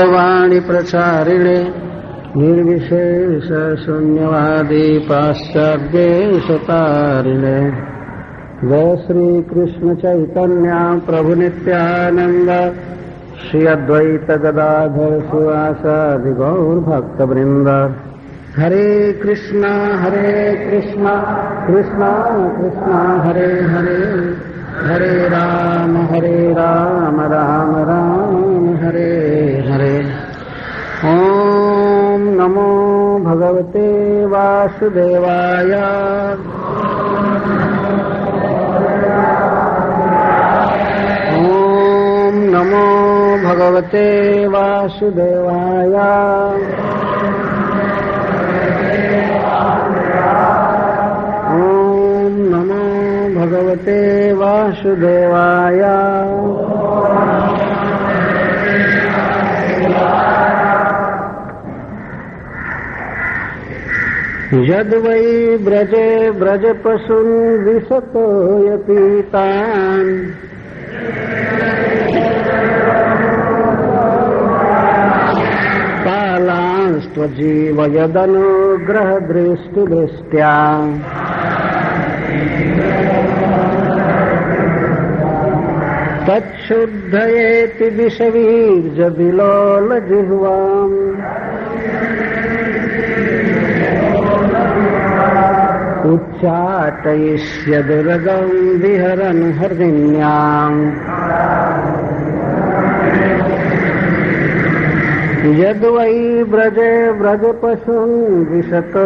वाणी प्रचारिणे निर्विशेष शून्यवादी पाश्चात्येशतारिणे जय श्री कृष्ण चैतन्य प्रभु नित्यानंद श्री अद्वैत गदाधर शिवासादि गौर भक्त वृंद। हरे कृष्णा कृष्णा कृष्णा हरे हरे, हरे राम राम राम हरे हरे। ओम नमो भगवते वासुदेवाय। ओम नमो भगवते वासुदेवाय। ओम नमो भगवते वासुदेवाय। यद वै ब्रजे ब्रजपशून् विशतोऽयतीतान् पालांस्त्वजीवयदनुग्रहदृष्टिदृष्ट्या तच्छुद्धयेति विषवीर्यविलोलजिह्वाम् उच्चाटयिष्यदुर्गं विहरन् हृदिन्याम्। यद् वै ब्रजे ब्रजपशून् विशतोऽयतीतान्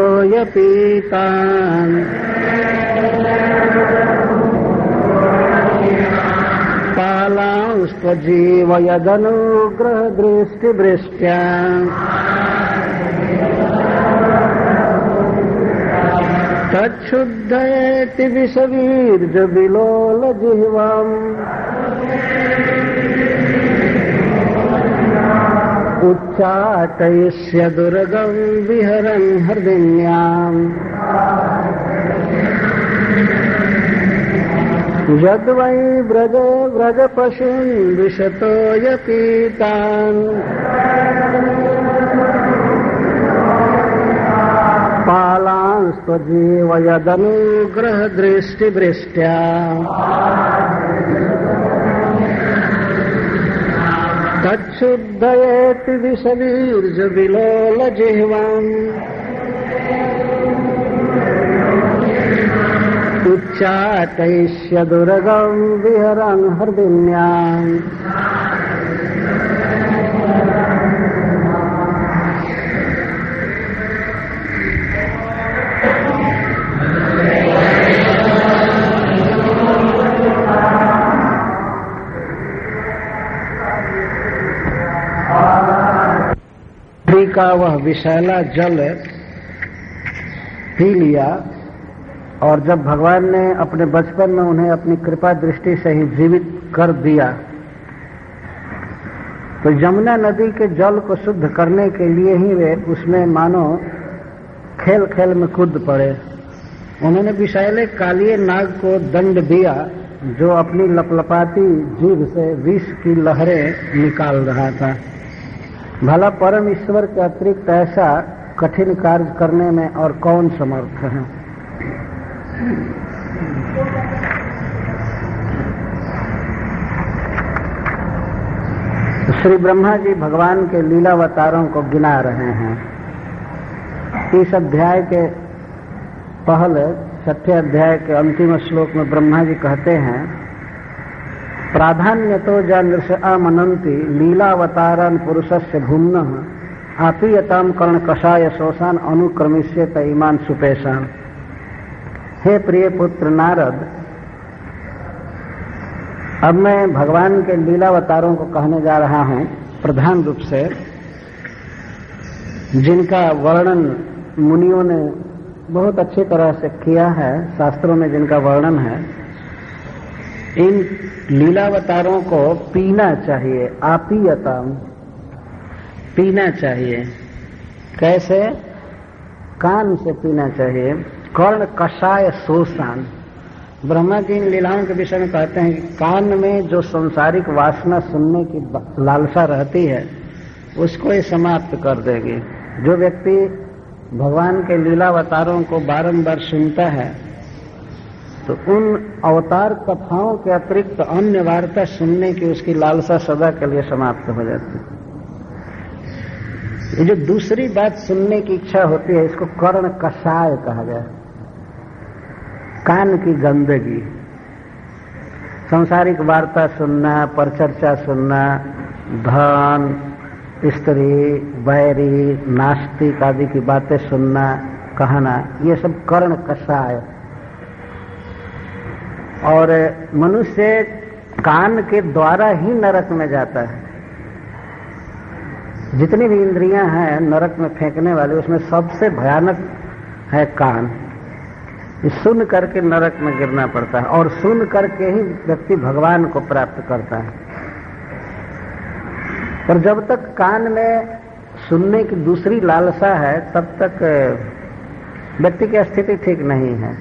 पालांस्त्वजीवयदनुग्रहदृष्टिदृष्ट्या तच्छुद्धयेति विषवीर्यविलोलजिह्वाम् उच्चाटयिष्यदुर्गं विहरन् हृदिन्याम्। यद् वै ब्रजे ब्रजपशून् विशतोऽयतीतान् पालांस्त्वजीवयदनुग्रहदृष्टिदृष्ट्या तच्छुद्धयेति विषवीर्यविलोलजिह्वाम् उच्चाटयिष्यदुर्गं विहरन् हृदिन्याम्। का वह विषैला जल पी लिया और जब भगवान ने अपने बचपन में उन्हें अपनी कृपा दृष्टि से ही जीवित कर दिया तो यमुना नदी के जल को शुद्ध करने के लिए ही वे उसमें मानो खेल खेल में कूद पड़े। उन्होंने विषैले कालिए नाग को दंड दिया जो अपनी लपलपाती जीभ से विष की लहरें निकाल रहा था। भला परम ईश्वर के अतिरिक्त ऐसा कठिन कार्य करने में और कौन समर्थ है। श्री ब्रह्मा जी भगवान के लीलावतारों को गिना रहे हैं। इस अध्याय के पहले 6ठे अध्याय के अंतिम श्लोक में ब्रह्मा जी कहते हैं प्राधान्यतो जानृषा मनन्ति लीलावतारान् पुरुषस्य भूम्नः आपीयतां कर्ण कषाय शोषान अनुक्रमिष्यत इमान सुपेशान। हे प्रिय पुत्र नारद, अब मैं भगवान के लीलावतारों को कहने जा रहा हूं प्रधान रूप से, जिनका वर्णन मुनियों ने बहुत अच्छी तरह से किया है, शास्त्रों में जिनका वर्णन है। इन लीलावतारों को पीना चाहिए, आपीयता पीना चाहिए। कैसे? कान से पीना चाहिए। कर्ण कषाय शोषान। ब्रह्मा जी इन लीलाओं के विषय में कहते हैं कि कान में जो संसारिक वासना सुनने की लालसा रहती है उसको ही समाप्त कर देगी। जो व्यक्ति भगवान के लीलावतारों को बारंबार सुनता है तो उन अवतार कथाओं के अतिरिक्त अन्य वार्ता सुनने की उसकी लालसा सदा के लिए समाप्त हो जाती है। ये जो दूसरी बात सुनने की इच्छा होती है, इसको कर्ण कषाय कहा गया। कान की गंदगी, सांसारिक वार्ता सुनना, परचर्चा सुनना, धन, स्त्री, बैरी, नास्तिक आदि की बातें सुनना, कहना, ये सब कर्ण कषाय। और मनुष्य कान के द्वारा ही नरक में जाता है। जितनी भी इंद्रियां हैं नरक में फेंकने वाली, उसमें सबसे भयानक है कान। सुन करके नरक में गिरना पड़ता है और सुन करके ही व्यक्ति भगवान को प्राप्त करता है। पर जब तक कान में सुनने की दूसरी लालसा है तब तक व्यक्ति की स्थिति ठीक नहीं है।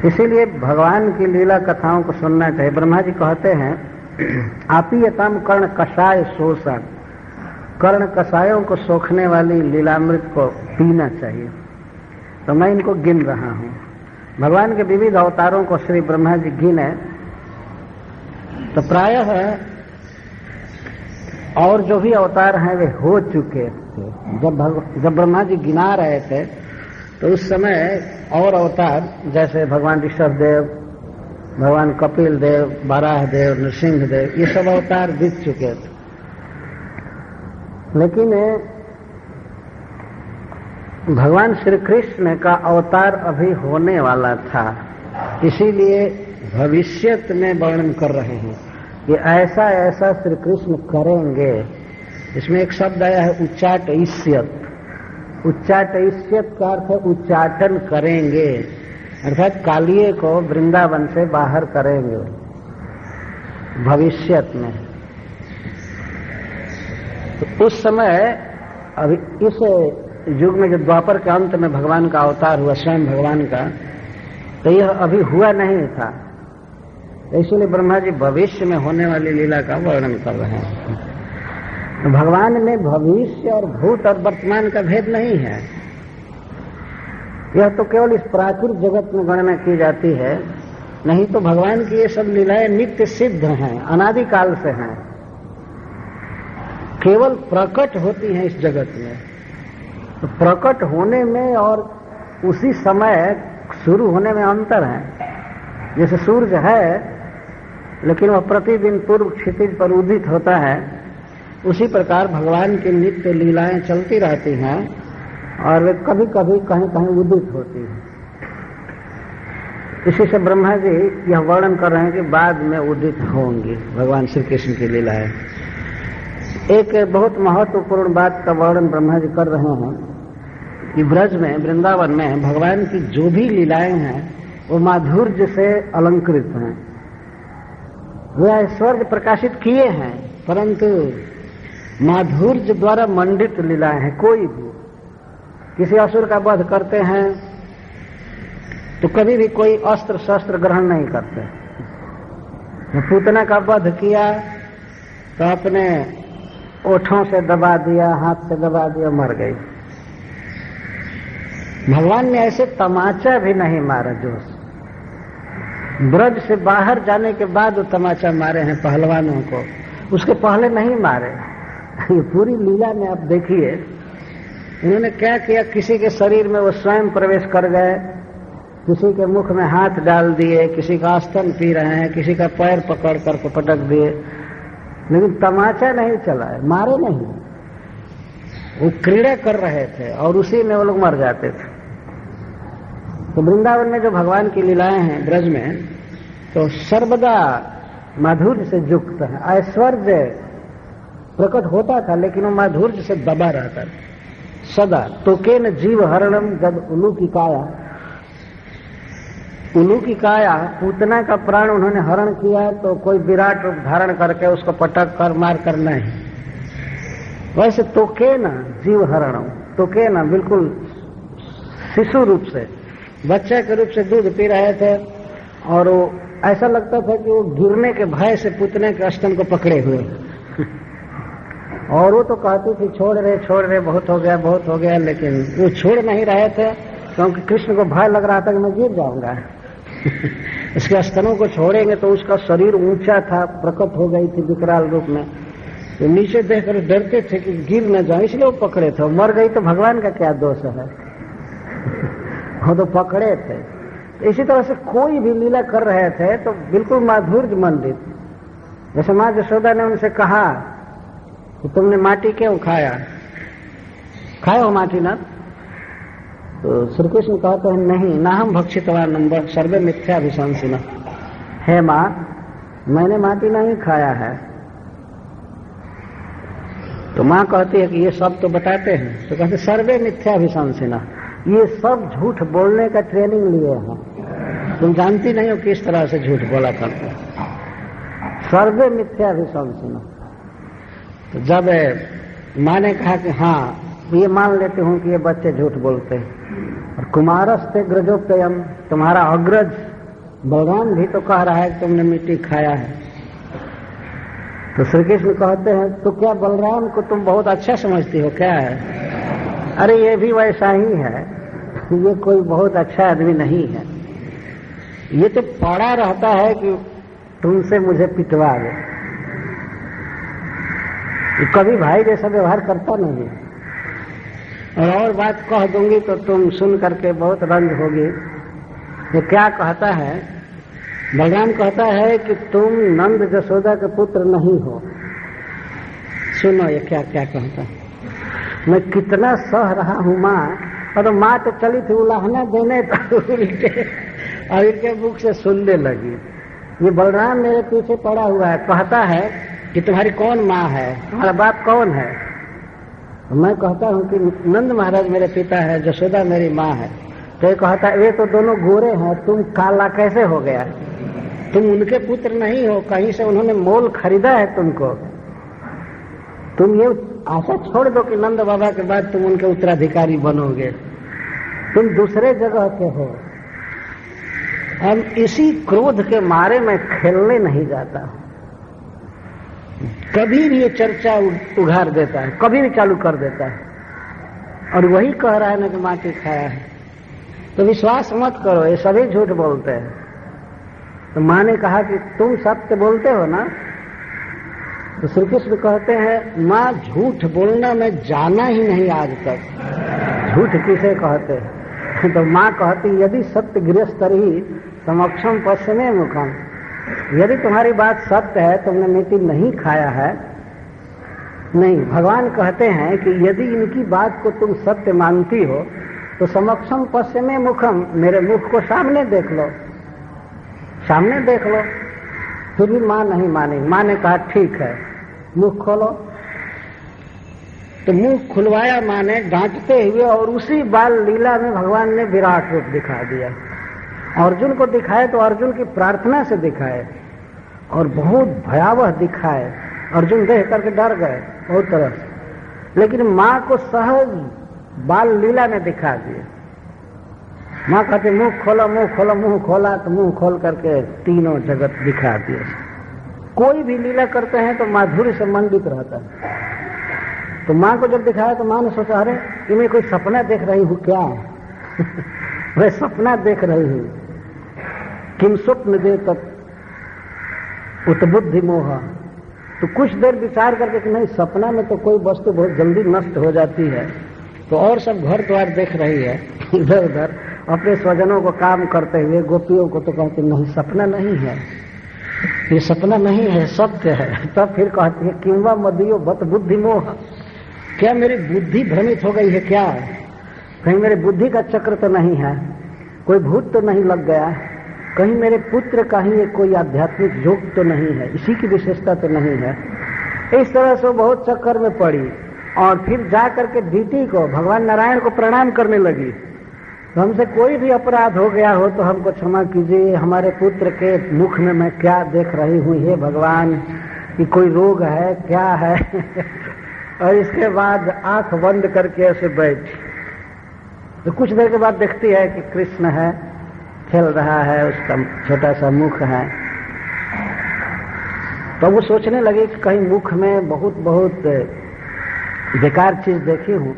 इसीलिए भगवान की लीला कथाओं को सुनना चाहिए। ब्रह्मा जी कहते हैं आपीयताम कर्ण कषाय शोषण, कर्ण कषायों को सोखने वाली लीलामृत को पीना चाहिए। तो मैं इनको गिन रहा हूं। भगवान के विविध अवतारों को श्री ब्रह्मा जी गिने तो प्रायः और जो भी अवतार हैं वे हो चुके थे। जब ब्रह्मा जी गिना रहे थे तो उस समय और अवतार जैसे भगवान ऋषभ देव, भगवान कपिल देव, बाराह देव, नृसिंह देव, ये सब अवतार बीत चुके थे। लेकिन भगवान श्री कृष्ण का अवतार अभी होने वाला था, इसीलिए भविष्यत में वर्णन कर रहे हैं कि ऐसा ऐसा श्री कृष्ण करेंगे। इसमें एक शब्द आया है उच्चाटयिष्यत। उच्चाटयिष्यत का अर्थ है उच्चाटन करेंगे, अर्थात कालिये को वृंदावन से बाहर करेंगे भविष्यत में। तो उस समय अभी इस युग में जो द्वापर के अंत में भगवान का अवतार हुआ, स्वयं भगवान का, तो यह अभी हुआ नहीं था। इसलिए ब्रह्मा जी भविष्य में होने वाली लीला का वर्णन कर रहे हैं। तो भगवान में भविष्य और भूत और वर्तमान का भेद नहीं है। यह तो केवल इस प्राकृतिक जगत में गणना की जाती है, नहीं तो भगवान की ये सब लीलाएं नित्य सिद्ध हैं, अनादिकाल से हैं, केवल प्रकट होती हैं इस जगत में। तो प्रकट होने में और उसी समय शुरू होने में अंतर है। जैसे सूर्य है लेकिन वह प्रतिदिन पूर्व क्षितिज पर उदित होता है, उसी प्रकार भगवान की नित्य लीलाएं चलती रहती हैं और वे कभी कभी कहीं कहीं उदित होती हैं। इसी से ब्रह्मा जी यह वर्णन कर रहे हैं कि बाद में उदित होंगी भगवान श्री कृष्ण की लीलाएं। एक बहुत महत्वपूर्ण बात का वर्णन ब्रह्मा जी कर रहे हैं कि ब्रज में, वृंदावन में भगवान की जो भी लीलाएं हैं वो माधुर्य से अलंकृत हैं। वे ऐश्वर्य प्रकाशित किए हैं परंतु माधुर्य द्वारा मंडित लीलाएं हैं। कोई भी किसी असुर का वध करते हैं तो कभी भी कोई अस्त्र शस्त्र ग्रहण नहीं करते। पूतना का वध किया तो अपने ओठों से दबा दिया, हाथ से दबा दिया, मर गई। भगवान ने ऐसे तमाचा भी नहीं मारा। जोश ब्रज से बाहर जाने के बाद वो तमाचा मारे हैं पहलवानों को, उसके पहले नहीं मारे। ये पूरी लीला में आप देखिए इन्होंने क्या किया। किसी के शरीर में वो स्वयं प्रवेश कर गए, किसी के मुख में हाथ डाल दिए, किसी का स्तन पी रहे हैं, किसी का पैर पकड़ करके पटक दिए, लेकिन तमाचा नहीं चला है, मारे नहीं। वो क्रीड़ा कर रहे थे और उसी में वो लोग मर जाते थे। तो वृंदावन में जो भगवान की लीलाएं हैं ब्रज में, तो सर्वदा माधुर्य से युक्त है। ऐश्वर्य प्रकट होता था लेकिन वो माधुर्य से दबा रहता था सदा। तोकेन जीव हरणम जब उलू की काया, पूतना का प्राण उन्होंने हरण किया तो कोई विराट रूप धारण करके उसको पटक कर मार कर नहीं। वैसे तोकेन जीव हरणम, तोकेन बिल्कुल शिशु रूप से, बच्चे के रूप से दूध पी रहे थे और वो ऐसा लगता था कि वो गिरने के भय से पुतने के स्तन को पकड़े हुए। और वो तो कहती थी छोड़ रहे बहुत हो गया, लेकिन वो छोड़ नहीं रहे थे क्योंकि कृष्ण को भय लग रहा था कि मैं गिर जाऊंगा। इसके स्तनों को छोड़ेंगे तो उसका शरीर ऊंचा था, प्रकट हो गई थी विकराल रूप में, तो नीचे देखकर डरते थे कि गिर न जाए, इसलिए वो पकड़े थे। मर गई तो भगवान का क्या दोष है। वो तो पकड़े थे। इसी तरह से कोई भी लीला कर रहे थे तो बिल्कुल माधुर्य मंडित। जैसे माँ यशोदा ने उनसे कहा कि तुमने माटी क्यों खाया हो माटी ना, तो श्री कृष्ण कहते हैं नहीं, ना हम भक्षितवान सर्वे मिथ्याभिशंसिनः। हे माँ, मैंने माटी नहीं खाया है। तो माँ कहती है कि ये सब तो बताते हैं, तो कहते सर्वे मिथ्याभिशंसिनः, ये सब झूठ बोलने का ट्रेनिंग लिए हैं, तुम जानती नहीं हो किस तरह से झूठ बोला करते हैं। सर्वे मिथ्याभिशंसिनः। तो जब माँ ने कहा कि हाँ ये मान लेते हूं कि ये बच्चे झूठ बोलते हैं, और कुमारस्ते ग्रजोप्ययम, तुम्हारा अग्रज बलराम भी तो कह रहा है कि तुमने मिट्टी खाया है। तो श्री कृष्ण कहते हैं तो क्या बलराम को तुम बहुत अच्छा समझती हो क्या है? अरे ये भी वैसा ही है, ये कोई बहुत अच्छा आदमी नहीं है, ये तो पड़ा रहता है कि तुमसे मुझे पिटवा दे, कभी भाई जैसा व्यवहार करता नहीं। और बात कह दूंगी तो तुम सुन करके बहुत रंज होगी। ये क्या कहता है? बलराम कहता है कि तुम नंद यशोदा के पुत्र नहीं हो। सुनो ये क्या क्या कहता है। मैं कितना सह रहा हूं माँ, और तो माँ तो चली थी उलाहना देने और इनके मुख से सुनने लगी। ये बलराम मेरे पीछे पड़ा हुआ है, कहता है कि तुम्हारी कौन माँ है, तुम्हारा बाप कौन है? मैं कहता हूं कि नंद महाराज मेरे पिता है, यशोदा मेरी माँ है। तो ये कहता है ये तो दोनों गोरे हैं, तुम काला कैसे हो गया? तुम उनके पुत्र नहीं हो, कहीं से उन्होंने मोल खरीदा है तुमको। तुम ये आशा छोड़ दो कि नंद बाबा के बाद तुम उनके उत्तराधिकारी बनोगे, तुम दूसरे जगह के हो। अब इसी क्रोध के मारे मैं खेलने नहीं जाता हूं। कभी भी ये चर्चा उघार देता है, कभी भी चालू कर देता है, और वही कह रहा है ना कि माटी खाया है। तो विश्वास मत करो, ये सभी झूठ बोलते हैं। तो माँ ने कहा कि तुम सत्य बोलते हो ना? तो श्री कृष्ण कहते हैं माँ झूठ बोलना मैं जाना ही नहीं आज तक, झूठ किसे कहते हैं। तो माँ कहती यदि सत्य गृहस्थरी समक्षम पश्चिमे मुखम, यदि तुम्हारी बात सत्य है, तुमने मिट्टी नहीं खाया है। नहीं, भगवान कहते हैं कि यदि इनकी बात को तुम सत्य मानती हो तो समक्षम पश्चिमे मुखम, मेरे मुख को सामने देख लो, सामने देख लो। फिर भी माँ नहीं मानी। माँ ने कहा ठीक है, मुख खोलो। तो मुंह खुलवाया माँ ने डांटते हुए, और उसी बाल लीला में भगवान ने विराट रूप दिखा दिया। अर्जुन को दिखाए तो अर्जुन की प्रार्थना से दिखाए, और बहुत भयावह दिखाए। अर्जुन देख करके डर गए बहुत तरह से, लेकिन माँ को सहज बाल लीला में दिखा दिए। माँ कहते मुंह खोलो मुंह खोलो, मुंह खोला तो मुंह खोल करके तीनों जगत दिखा दिए। कोई भी लीला करते हैं तो माधुर्य से मंडित रहता है। तो माँ को जब दिखाया तो माँ ने सोचा अरे कि मैं कोई सपना देख रही हूँ क्या? वह सपना देख रही हूँ। किम स्वप्न दे तब उत्बुद्धि मोह। तो कुछ देर विचार करके कि नहीं, सपना में तो कोई वस्तु बहुत जल्दी नष्ट हो जाती है, तो और सब घर द्वार देख रही है इधर उधर, अपने स्वजनों को काम करते हुए गोपियों को तो कहते नहीं सपना नहीं है, ये सपना नहीं है, सत्य है। तब फिर कहती है किंवा मदियो बत बुद्धि मोह, क्या मेरी बुद्धि भ्रमित हो गई है क्या? कहीं मेरे बुद्धि का चक्र तो नहीं है, कोई भूत तो नहीं लग गया, कहीं मेरे पुत्र का ही कोई आध्यात्मिक योग तो नहीं है, इसी की विशेषता तो नहीं है। इस तरह से बहुत चक्कर में पड़ी, और फिर जा करके डीटी को, भगवान नारायण को प्रणाम करने लगी। तो हमसे कोई भी अपराध हो गया हो तो हमको क्षमा कीजिए, हमारे पुत्र के मुख में मैं क्या देख रही हूँ हे भगवान, कि कोई रोग है क्या है? और इसके बाद आंख बंद करके ऐसे बैठी। तो कुछ देर के बाद देखती है कि कृष्ण है, खेल रहा है, उसका छोटा सा मुख है। तो वो सोचने लगी कि कहीं मुख में बहुत बहुत बेकार चीज देखी हूं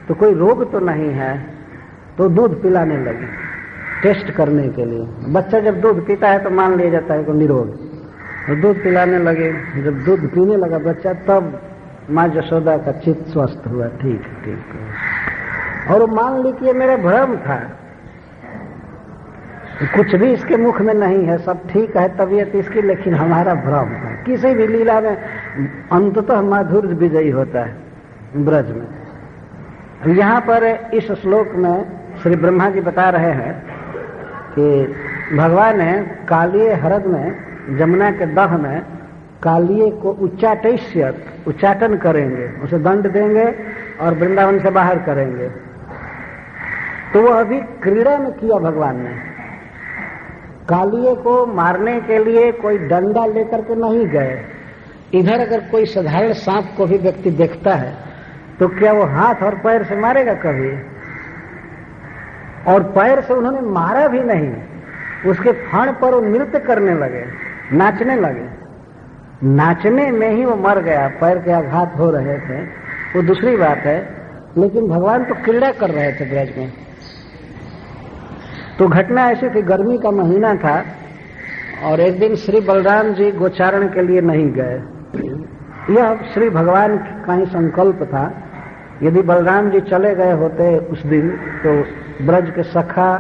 तो कोई रोग तो नहीं है, तो दूध पिलाने लगे टेस्ट करने के लिए। बच्चा जब दूध पीता है तो मान लिया जाता है कि निरोग, तो दूध पिलाने लगे। जब दूध पीने लगा बच्चा, तब माँ यशोदा का चित्त स्वस्थ हुआ। ठीक ठीक। और वो मान ली कि ये मेरा भ्रम था, कुछ भी इसके मुख में नहीं है, सब ठीक है तबीयत इसकी, लेकिन हमारा भ्रम था। किसी भी लीला में अंततः माधुर्य विजयी होता है ब्रज में। यहाँ पर इस श्लोक में श्री ब्रह्मा जी बता रहे हैं कि भगवान ने कालिये हरद में, जमुना के दह में कालिये को उच्चाटन करेंगे, उसे दंड देंगे और वृंदावन से बाहर करेंगे। तो वह अभी क्रीड़ा में किया भगवान ने। कालिये को मारने के लिए कोई डंडा लेकर के नहीं गए। इधर अगर कोई साधारण सांप को भी व्यक्ति देखता है तो क्या वो हाथ और पैर से मारेगा कभी? और पैर से उन्होंने मारा भी नहीं, उसके फण पर वो नृत्य करने लगे, नाचने लगे। नाचने में ही वो मर गया, पैर के आघात हो रहे थे, वो दूसरी बात है, लेकिन भगवान तो क्रीड़ा कर रहे थे ब्रज में। तो घटना ऐसी थी, गर्मी का महीना था और एक दिन श्री बलराम जी गोचारण के लिए नहीं गए। यह श्री भगवान का ही संकल्प था। यदि बलराम जी चले गए होते उस दिन तो ब्रज के सखा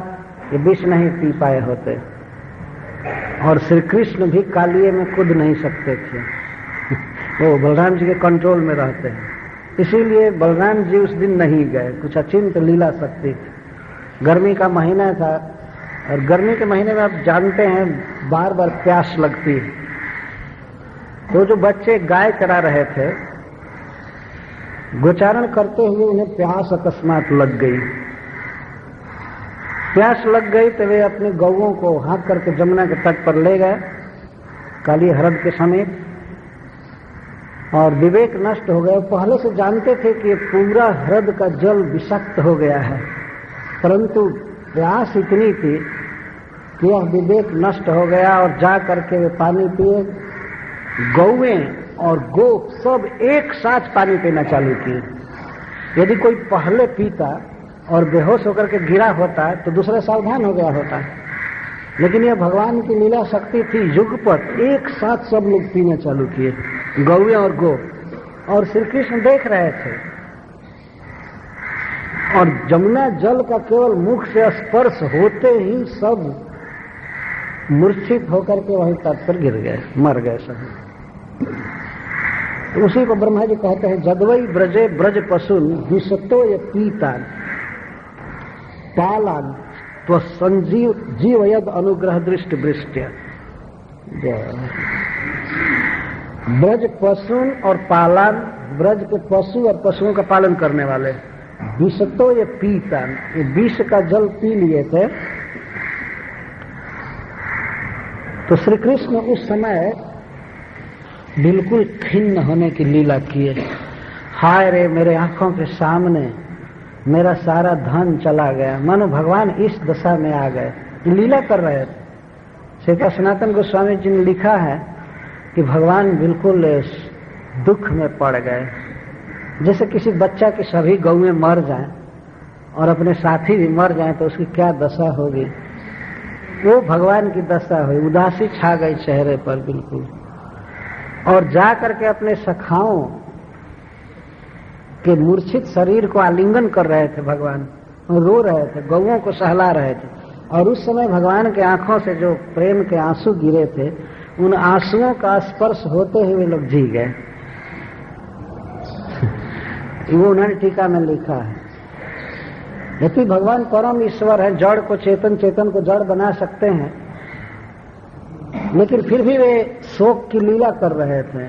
ये विष नहीं पी पाए होते और श्री कृष्ण भी कालिये में कूद नहीं सकते थे। वो बलराम जी के कंट्रोल में रहते हैं, इसीलिए बलराम जी उस दिन नहीं गए। कुछ अचिंत लीला शक्ति थी। गर्मी का महीना था और गर्मी के महीने में आप जानते हैं बार बार प्यास लगती है। तो जो बच्चे गाय चरा रहे थे, गोचारण करते हुए उन्हें प्यास अकस्मात लग गई। प्यास लग गई तो वे अपने गौओं को हाँक करके जमुना के तट पर ले गए, काली हरद के समीप, और विवेक नष्ट हो गए। पहले से जानते थे कि पूरा हरद का जल विषाक्त हो गया है, परंतु प्यास इतनी थी कि यह विवेक नष्ट हो गया और जा करके वे पानी पिए। गौएं और गोप सब एक साथ पानी पीना चालू किए। यदि कोई पहले पीता और बेहोश होकर के गिरा होता तो दूसरा सावधान हो गया होता, लेकिन यह भगवान की लीला शक्ति थी। युगपत एक साथ सब लोग पीना चालू किए, गौएं और गोप, और श्री कृष्ण देख रहे थे। और जमुना जल का केवल मुख से स्पर्श होते ही सब मूर्छित होकर के वहीं तट पर गिर गए, मर गए सब। तो उसी को ब्रह्मा जी कहते हैं, जदवई ब्रजे ब्रज पशुन विशतो ये पीतान पालान तो संजीव जीवयद अनुग्रह दृष्टि वृष्टि। ब्रज पशुन और पालान, ब्रज के पशु और पशुओं का पालन करने वाले, विषतो ये पीतान, ये विष का जल पी लिए थे। तो श्री कृष्ण उस समय बिल्कुल खिन्न होने की लीला किए। हाय रे, मेरे आंखों के सामने मेरा सारा धन चला गया, मानो भगवान इस दशा में आ गए। लीला कर रहे थे। श्री सनातन गोस्वामी जी ने लिखा है कि भगवान बिल्कुल दुख में पड़ गए, जैसे किसी बच्चा की सभी गौएं मर जाएं और अपने साथी भी मर जाएं तो उसकी क्या दशा होगी, वो भगवान की दशा हुई। उदासी छा गई चेहरे पर बिल्कुल, और जा करके अपने सखाओं के मूर्छित शरीर को आलिंगन कर रहे थे भगवान, रो रहे थे, गौओं को सहला रहे थे। और उस समय भगवान के आंखों से जो प्रेम के आंसू गिरे थे, उन आंसुओं का स्पर्श होते ही वे लोग जी गए। वो उन्होंने टीका में लिखा है, यदि भगवान परम ईश्वर है, जड़ को चेतन, चेतन को जड़ बना सकते हैं, लेकिन फिर भी वे शोक की लीला कर रहे थे।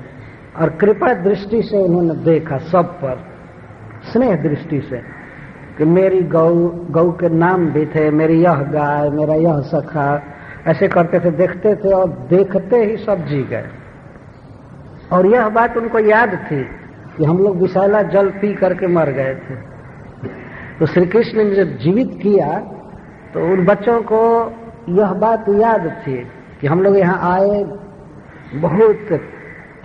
और कृपा दृष्टि से उन्होंने देखा सब पर, स्नेह दृष्टि से, कि मेरी गौ के नाम भी थे, मेरी यह गाय, मेरा यह सखा, ऐसे करते थे, देखते थे और देखते ही सब जी गए। और यह बात उनको याद थी कि हम लोग विषैला जल पी करके मर गए थे। तो श्री कृष्ण ने जब जीवित किया तो उन बच्चों को यह बात याद थी कि हम लोग यहाँ आए, बहुत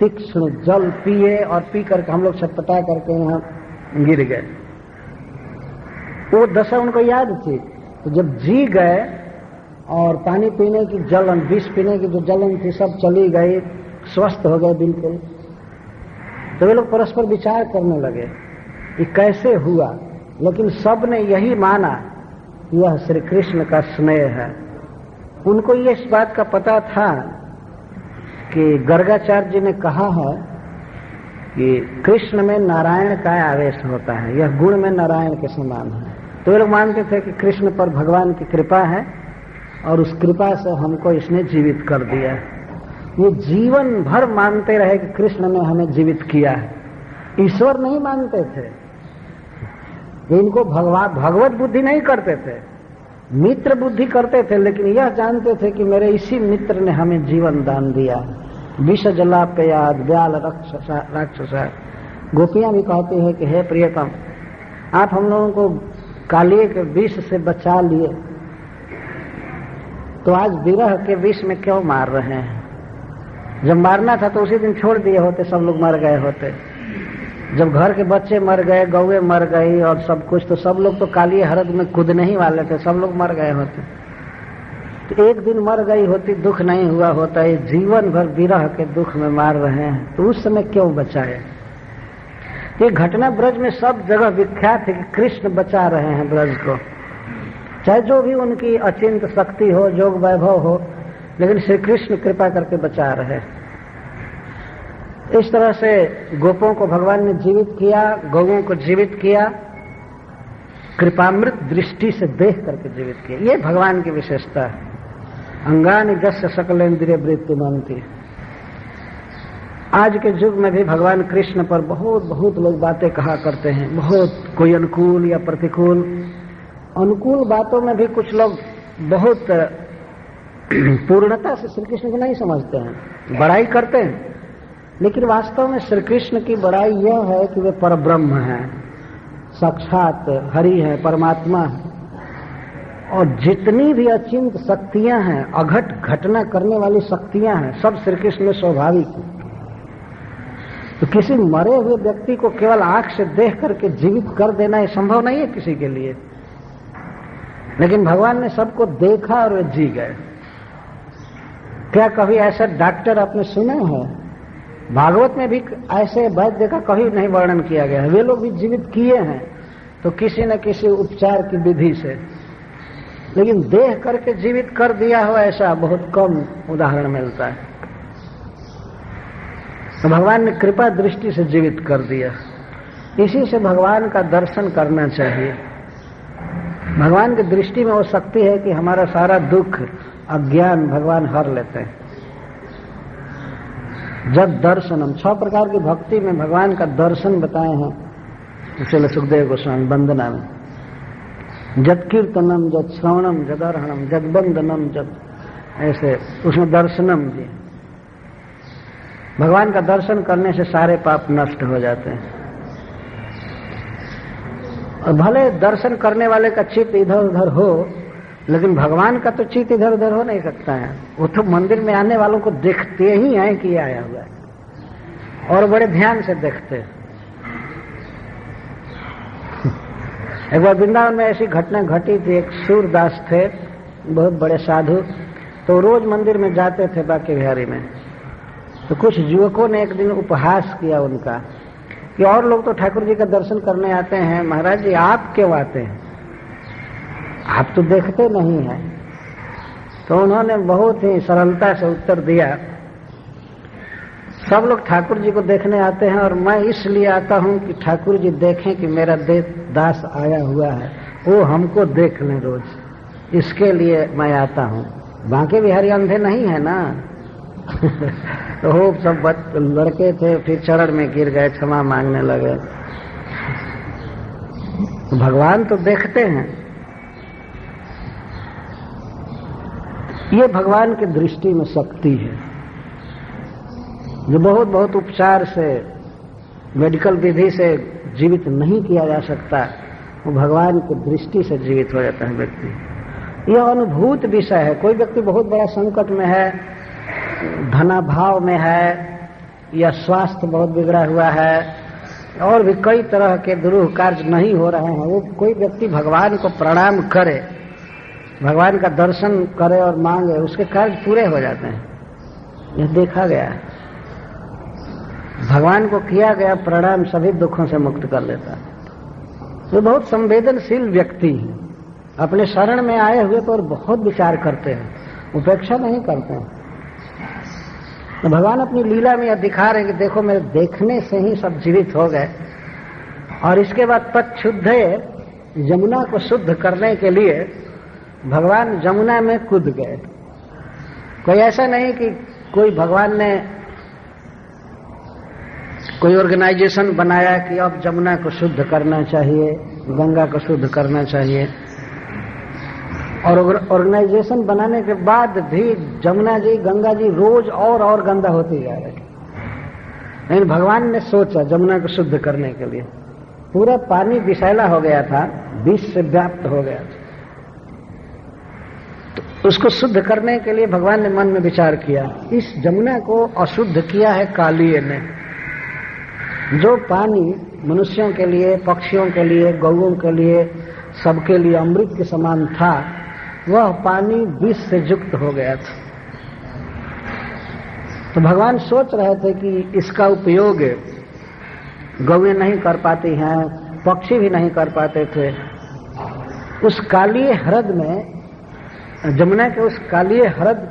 तीक्ष्ण जल पिए और पी करके हम लोग छटपटा करके यहाँ गिर गए। वो दशा उनको याद थी। तो जब जी गए और पानी पीने की जलन, विष पीने की जो जलन थी सब चली गई, स्वस्थ हो गए बिल्कुल, तो वे लोग परस्पर विचार करने लगे कि कैसे हुआ। लेकिन सब ने यही माना कि यह श्री कृष्ण का स्नेह है। उनको ये इस बात का पता था कि गर्गाचार्य जी ने कहा है कि कृष्ण में नारायण का आवेश होता है, यह गुण में नारायण के समान है। तो वे लोग मानते थे कि कृष्ण पर भगवान की कृपा है और उस कृपा से हमको इसने जीवित कर दिया। ये जीवन भर मानते रहे कि कृष्ण ने हमें जीवित किया है। ईश्वर नहीं मानते थे, इनको भगवत बुद्धि नहीं करते थे, मित्र बुद्धि करते थे, लेकिन यह जानते थे कि मेरे इसी मित्र ने हमें जीवन दान दिया। विष जलाप्ययाद व्याल राक्षसा। गोपियां भी कहती है कि हे प्रियतम, आप हम लोगों को कालिए के विष से बचा लिए, तो आज विरह के विष में क्यों मार रहे हैं? जब मारना था तो उसी दिन छोड़ दिए होते, सब लोग मर गए होते। जब घर के बच्चे मर गए, गौएं मर गई और सब कुछ, तो सब लोग तो काली हरद में कूदने ही वाले थे, सब लोग मर गए होते। तो एक दिन मर गई होती, दुख नहीं हुआ होता। ये जीवन भर विरह के दुख में मार रहे हैं, तो उस समय क्यों बचाए? ये घटना ब्रज में सब जगह विख्यात है कि कृष्ण बचा रहे हैं ब्रज को, चाहे जो भी उनकी अचिंत शक्ति हो, जोग वैभव हो, लेकिन श्री कृष्ण कृपा करके बचा रहे। इस तरह से गोपों को भगवान ने जीवित किया, गौओं को जीवित किया, कृपामृत दृष्टि से देख करके जीवित किया। ये भगवान की विशेषता है। अंगानि जस्य सकलेन्द्रिय वृत्ति मनती। आज के युग में भी भगवान कृष्ण पर बहुत लोग बातें कहा करते हैं, बहुत, कोई अनुकूल या प्रतिकूल। अनुकूल बातों में भी कुछ लोग बहुत पूर्णता से श्री कृष्ण को नहीं समझते हैं, बड़ाई करते हैं। लेकिन वास्तव में श्री कृष्ण की बड़ाई यह है कि वे परब्रह्म हैं, साक्षात हरि है, परमात्मा है। और जितनी भी अचिंत शक्तियां हैं, अघट घटना करने वाली शक्तियां हैं, सब श्री कृष्ण में स्वाभाविक है। तो किसी मरे हुए व्यक्ति को केवल आंख से देख करके जीवित कर देना ये संभव नहीं है किसी के लिए, लेकिन भगवान ने सबको देखा और वे जी गए। क्या कभी ऐसा डॉक्टर आपने सुना है? भागवत में भी ऐसे वैद्य का कभी नहीं वर्णन किया गया है। वे लोग भी जीवित किए हैं तो किसी न किसी उपचार की विधि से, लेकिन देख करके जीवित कर दिया हो ऐसा बहुत कम उदाहरण मिलता है। तो भगवान ने कृपा दृष्टि से जीवित कर दिया। इसी से भगवान का दर्शन करना चाहिए। भगवान की दृष्टि में वो शक्ति है कि हमारा सारा दुख, अज्ञान भगवान हर लेते हैं। जब दर्शनम, 6 प्रकार की भक्ति में भगवान का दर्शन बताए हैं, इसलिए सुखदेव गोस्वामी वंदना में। जद कीर्तनम, जद श्रवणम, जद अर्हणम, जद वंदनम, जद, ऐसे उसमें दर्शनम भी। भगवान का दर्शन करने से सारे पाप नष्ट हो जाते हैं। और भले दर्शन करने वाले का चित्त इधर उधर हो, लेकिन भगवान का तो चित्त इधर उधर हो नहीं सकता है। वो तो मंदिर में आने वालों को देखते ही हैं कि आया हुआ है, और बड़े ध्यान से देखते हैं। एक बार वृंदावन में ऐसी घटना घटी थी। एक सूरदास थे, बहुत बड़े साधु, तो रोज मंदिर में जाते थे बांके बिहारी में। तो कुछ युवकों ने एक दिन उपहास किया उनका कि और लोग तो ठाकुर जी का दर्शन करने आते हैं, महाराज जी आप क्यों आते हैं, आप तो देखते नहीं हैं। तो उन्होंने बहुत ही सरलता से उत्तर दिया, सब लोग ठाकुर जी को देखने आते हैं और मैं इसलिए आता हूं कि ठाकुर जी देखें कि मेरा दास आया हुआ है, वो हमको देख लें रोज, इसके लिए मैं आता हूं। बांके बिहारी अंधे नहीं है ना। तो वो सब लड़के थे, फिर चरण में गिर गए, क्षमा मांगने लगे। भगवान तो देखते हैं। ये भगवान की दृष्टि में शक्ति है जो बहुत उपचार से, मेडिकल विधि से जीवित नहीं किया जा सकता, वो भगवान की दृष्टि से जीवित हो जाता है व्यक्ति। यह अनुभूत विषय है। कोई व्यक्ति बहुत बड़ा संकट में है, धनाभाव में है, या स्वास्थ्य बहुत बिगड़ा हुआ है, और भी कई तरह के दुरूह कार्य नहीं हो रहे हैं, वो कोई व्यक्ति भगवान को प्रणाम करे, भगवान का दर्शन करे और मांगे, उसके कार्य पूरे हो जाते हैं। यह देखा गया है। भगवान को किया गया प्रणाम सभी दुखों से मुक्त कर लेता है। वो बहुत संवेदनशील व्यक्ति है, अपने शरण में आए हुए पर बहुत विचार करते हैं, उपेक्षा नहीं करते हैं। तो भगवान अपनी लीला में यह दिखा रहे हैं कि देखो मेरे देखने से ही सब जीवित हो गए। और इसके बाद तच्छुद्धे, यमुना को शुद्ध करने के लिए भगवान यमुना में कूद गए। कोई ऐसा नहीं कि कोई भगवान ने कोई ऑर्गेनाइजेशन बनाया कि अब यमुना को शुद्ध करना चाहिए, गंगा को शुद्ध करना चाहिए, और ऑर्गेनाइजेशन बनाने के बाद भी जमुना जी गंगा जी रोज और गंदा होती जा रही। लेकिन भगवान ने सोचा जमुना को शुद्ध करने के लिए, पूरा पानी विषैला हो गया था, विष से व्याप्त हो गया था, तो उसको शुद्ध करने के लिए भगवान ने मन में विचार किया, इस जमुना को अशुद्ध किया है कालिए ने। जो पानी मनुष्यों के लिए, पक्षियों के लिए, गौओं के लिए, सबके लिए अमृत के समान था, वह पानी विष से युक्त हो गया था। तो भगवान सोच रहे थे कि इसका उपयोग गौएं नहीं कर पाती हैं, पक्षी भी नहीं कर पाते थे। उस कालीय ह्रद में, जमुना के उस कालीय ह्रद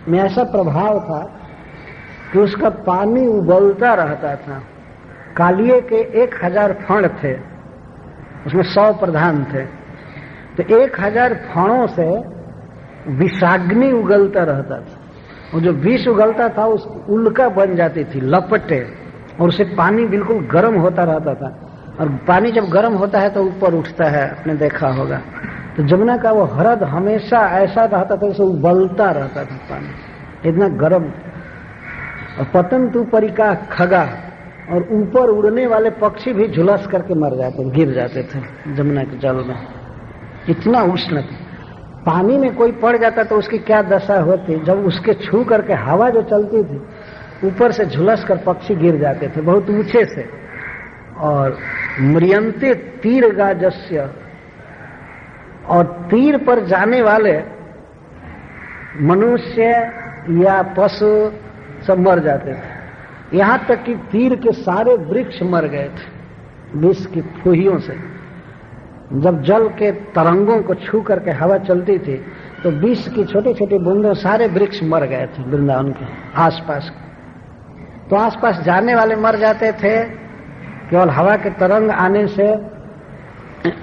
में ऐसा प्रभाव था कि उसका पानी उबलता रहता था। कालिए के 1000 फण थे, उसमें 100 प्रधान थे, तो 1000 फणों से विषाग्नि उगलता रहता था। और जो विष उगलता था उस उल्का बन जाती थी, लपटे, और उससे पानी बिल्कुल गर्म होता रहता था। और पानी जब गर्म होता है तो ऊपर उठता है, आपने देखा होगा। तो जमुना का वो ह्रद हमेशा ऐसा रहता था, जैसे उबलता रहता था पानी, इतना गर्म। और पतंतु परिका खगा, और ऊपर उड़ने वाले पक्षी भी झुलस करके मर जाते, गिर जाते थे जमुना के जल में, इतना उष्ण था। पानी में कोई पड़ जाता तो उसकी क्या दशा होती, जब उसके छू करके हवा जो चलती थी, ऊपर से झुलस कर पक्षी गिर जाते थे बहुत ऊंचे से। और म्रियंते तीर गाजस्य, और तीर पर जाने वाले मनुष्य या पशु सब मर जाते थे। यहां तक कि तीर के सारे वृक्ष मर गए थे विष की फुहियों से। जब जल के तरंगों को छू करके हवा चलती थी तो विष की छोटी छोटी बूंदों सारे वृक्ष मर गए थे वृंदावन के आसपास। तो आसपास जाने वाले मर जाते थे, केवल हवा के तरंग आने से,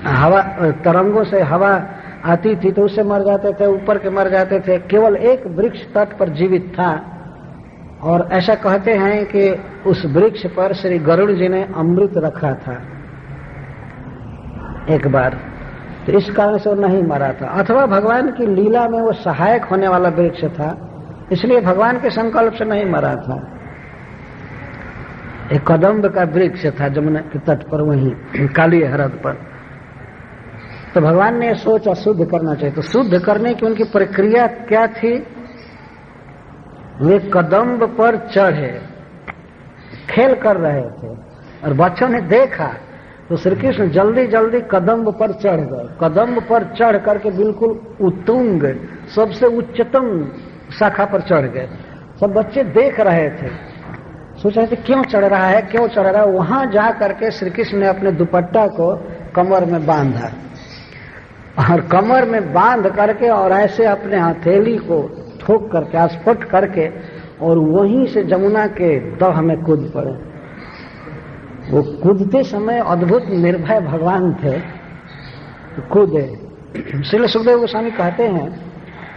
हवा तरंगों से हवा आती थी तो उससे मर जाते थे, ऊपर के मर जाते थे। केवल एक वृक्ष तट पर जीवित था, और ऐसा कहते हैं कि उस वृक्ष पर श्री गरुड़ जी ने अमृत रखा था एक बार, तो इस कारण से वो नहीं मरा था। अथवा भगवान की लीला में वो सहायक होने वाला वृक्ष था, इसलिए भगवान के संकल्प से नहीं मरा था। एक कदम्ब का वृक्ष था जमुना के तट पर, वहीं काली ह्रद पर। तो भगवान ने सोचा शुद्ध करना चाहिए। तो शुद्ध करने की उनकी प्रक्रिया क्या थी? वे कदम्ब पर चढ़े, खेल कर रहे थे, और बच्चों ने देखा तो श्री कृष्ण जल्दी जल्दी कदम्ब पर चढ़ गए। कदम्ब पर चढ़ करके बिल्कुल उत्तुंग, सबसे उच्चतम शाखा पर चढ़ गए। सब बच्चे देख रहे थे, सोच रहे थे क्यों चढ़ रहा है, क्यों चढ़ रहा है। वहां जा करके श्री कृष्ण ने अपने दुपट्टा को कमर में बांधा, और कमर में बांध करके और ऐसे अपने हथेली को ठोक करके, आस्फुट करके, और वहीं से जमुना के दह में कूद पड़े। वो कूदते समय अद्भुत निर्भय भगवान थे, तो कूदे। श्रील सुखदेव गोस्वामी कहते हैं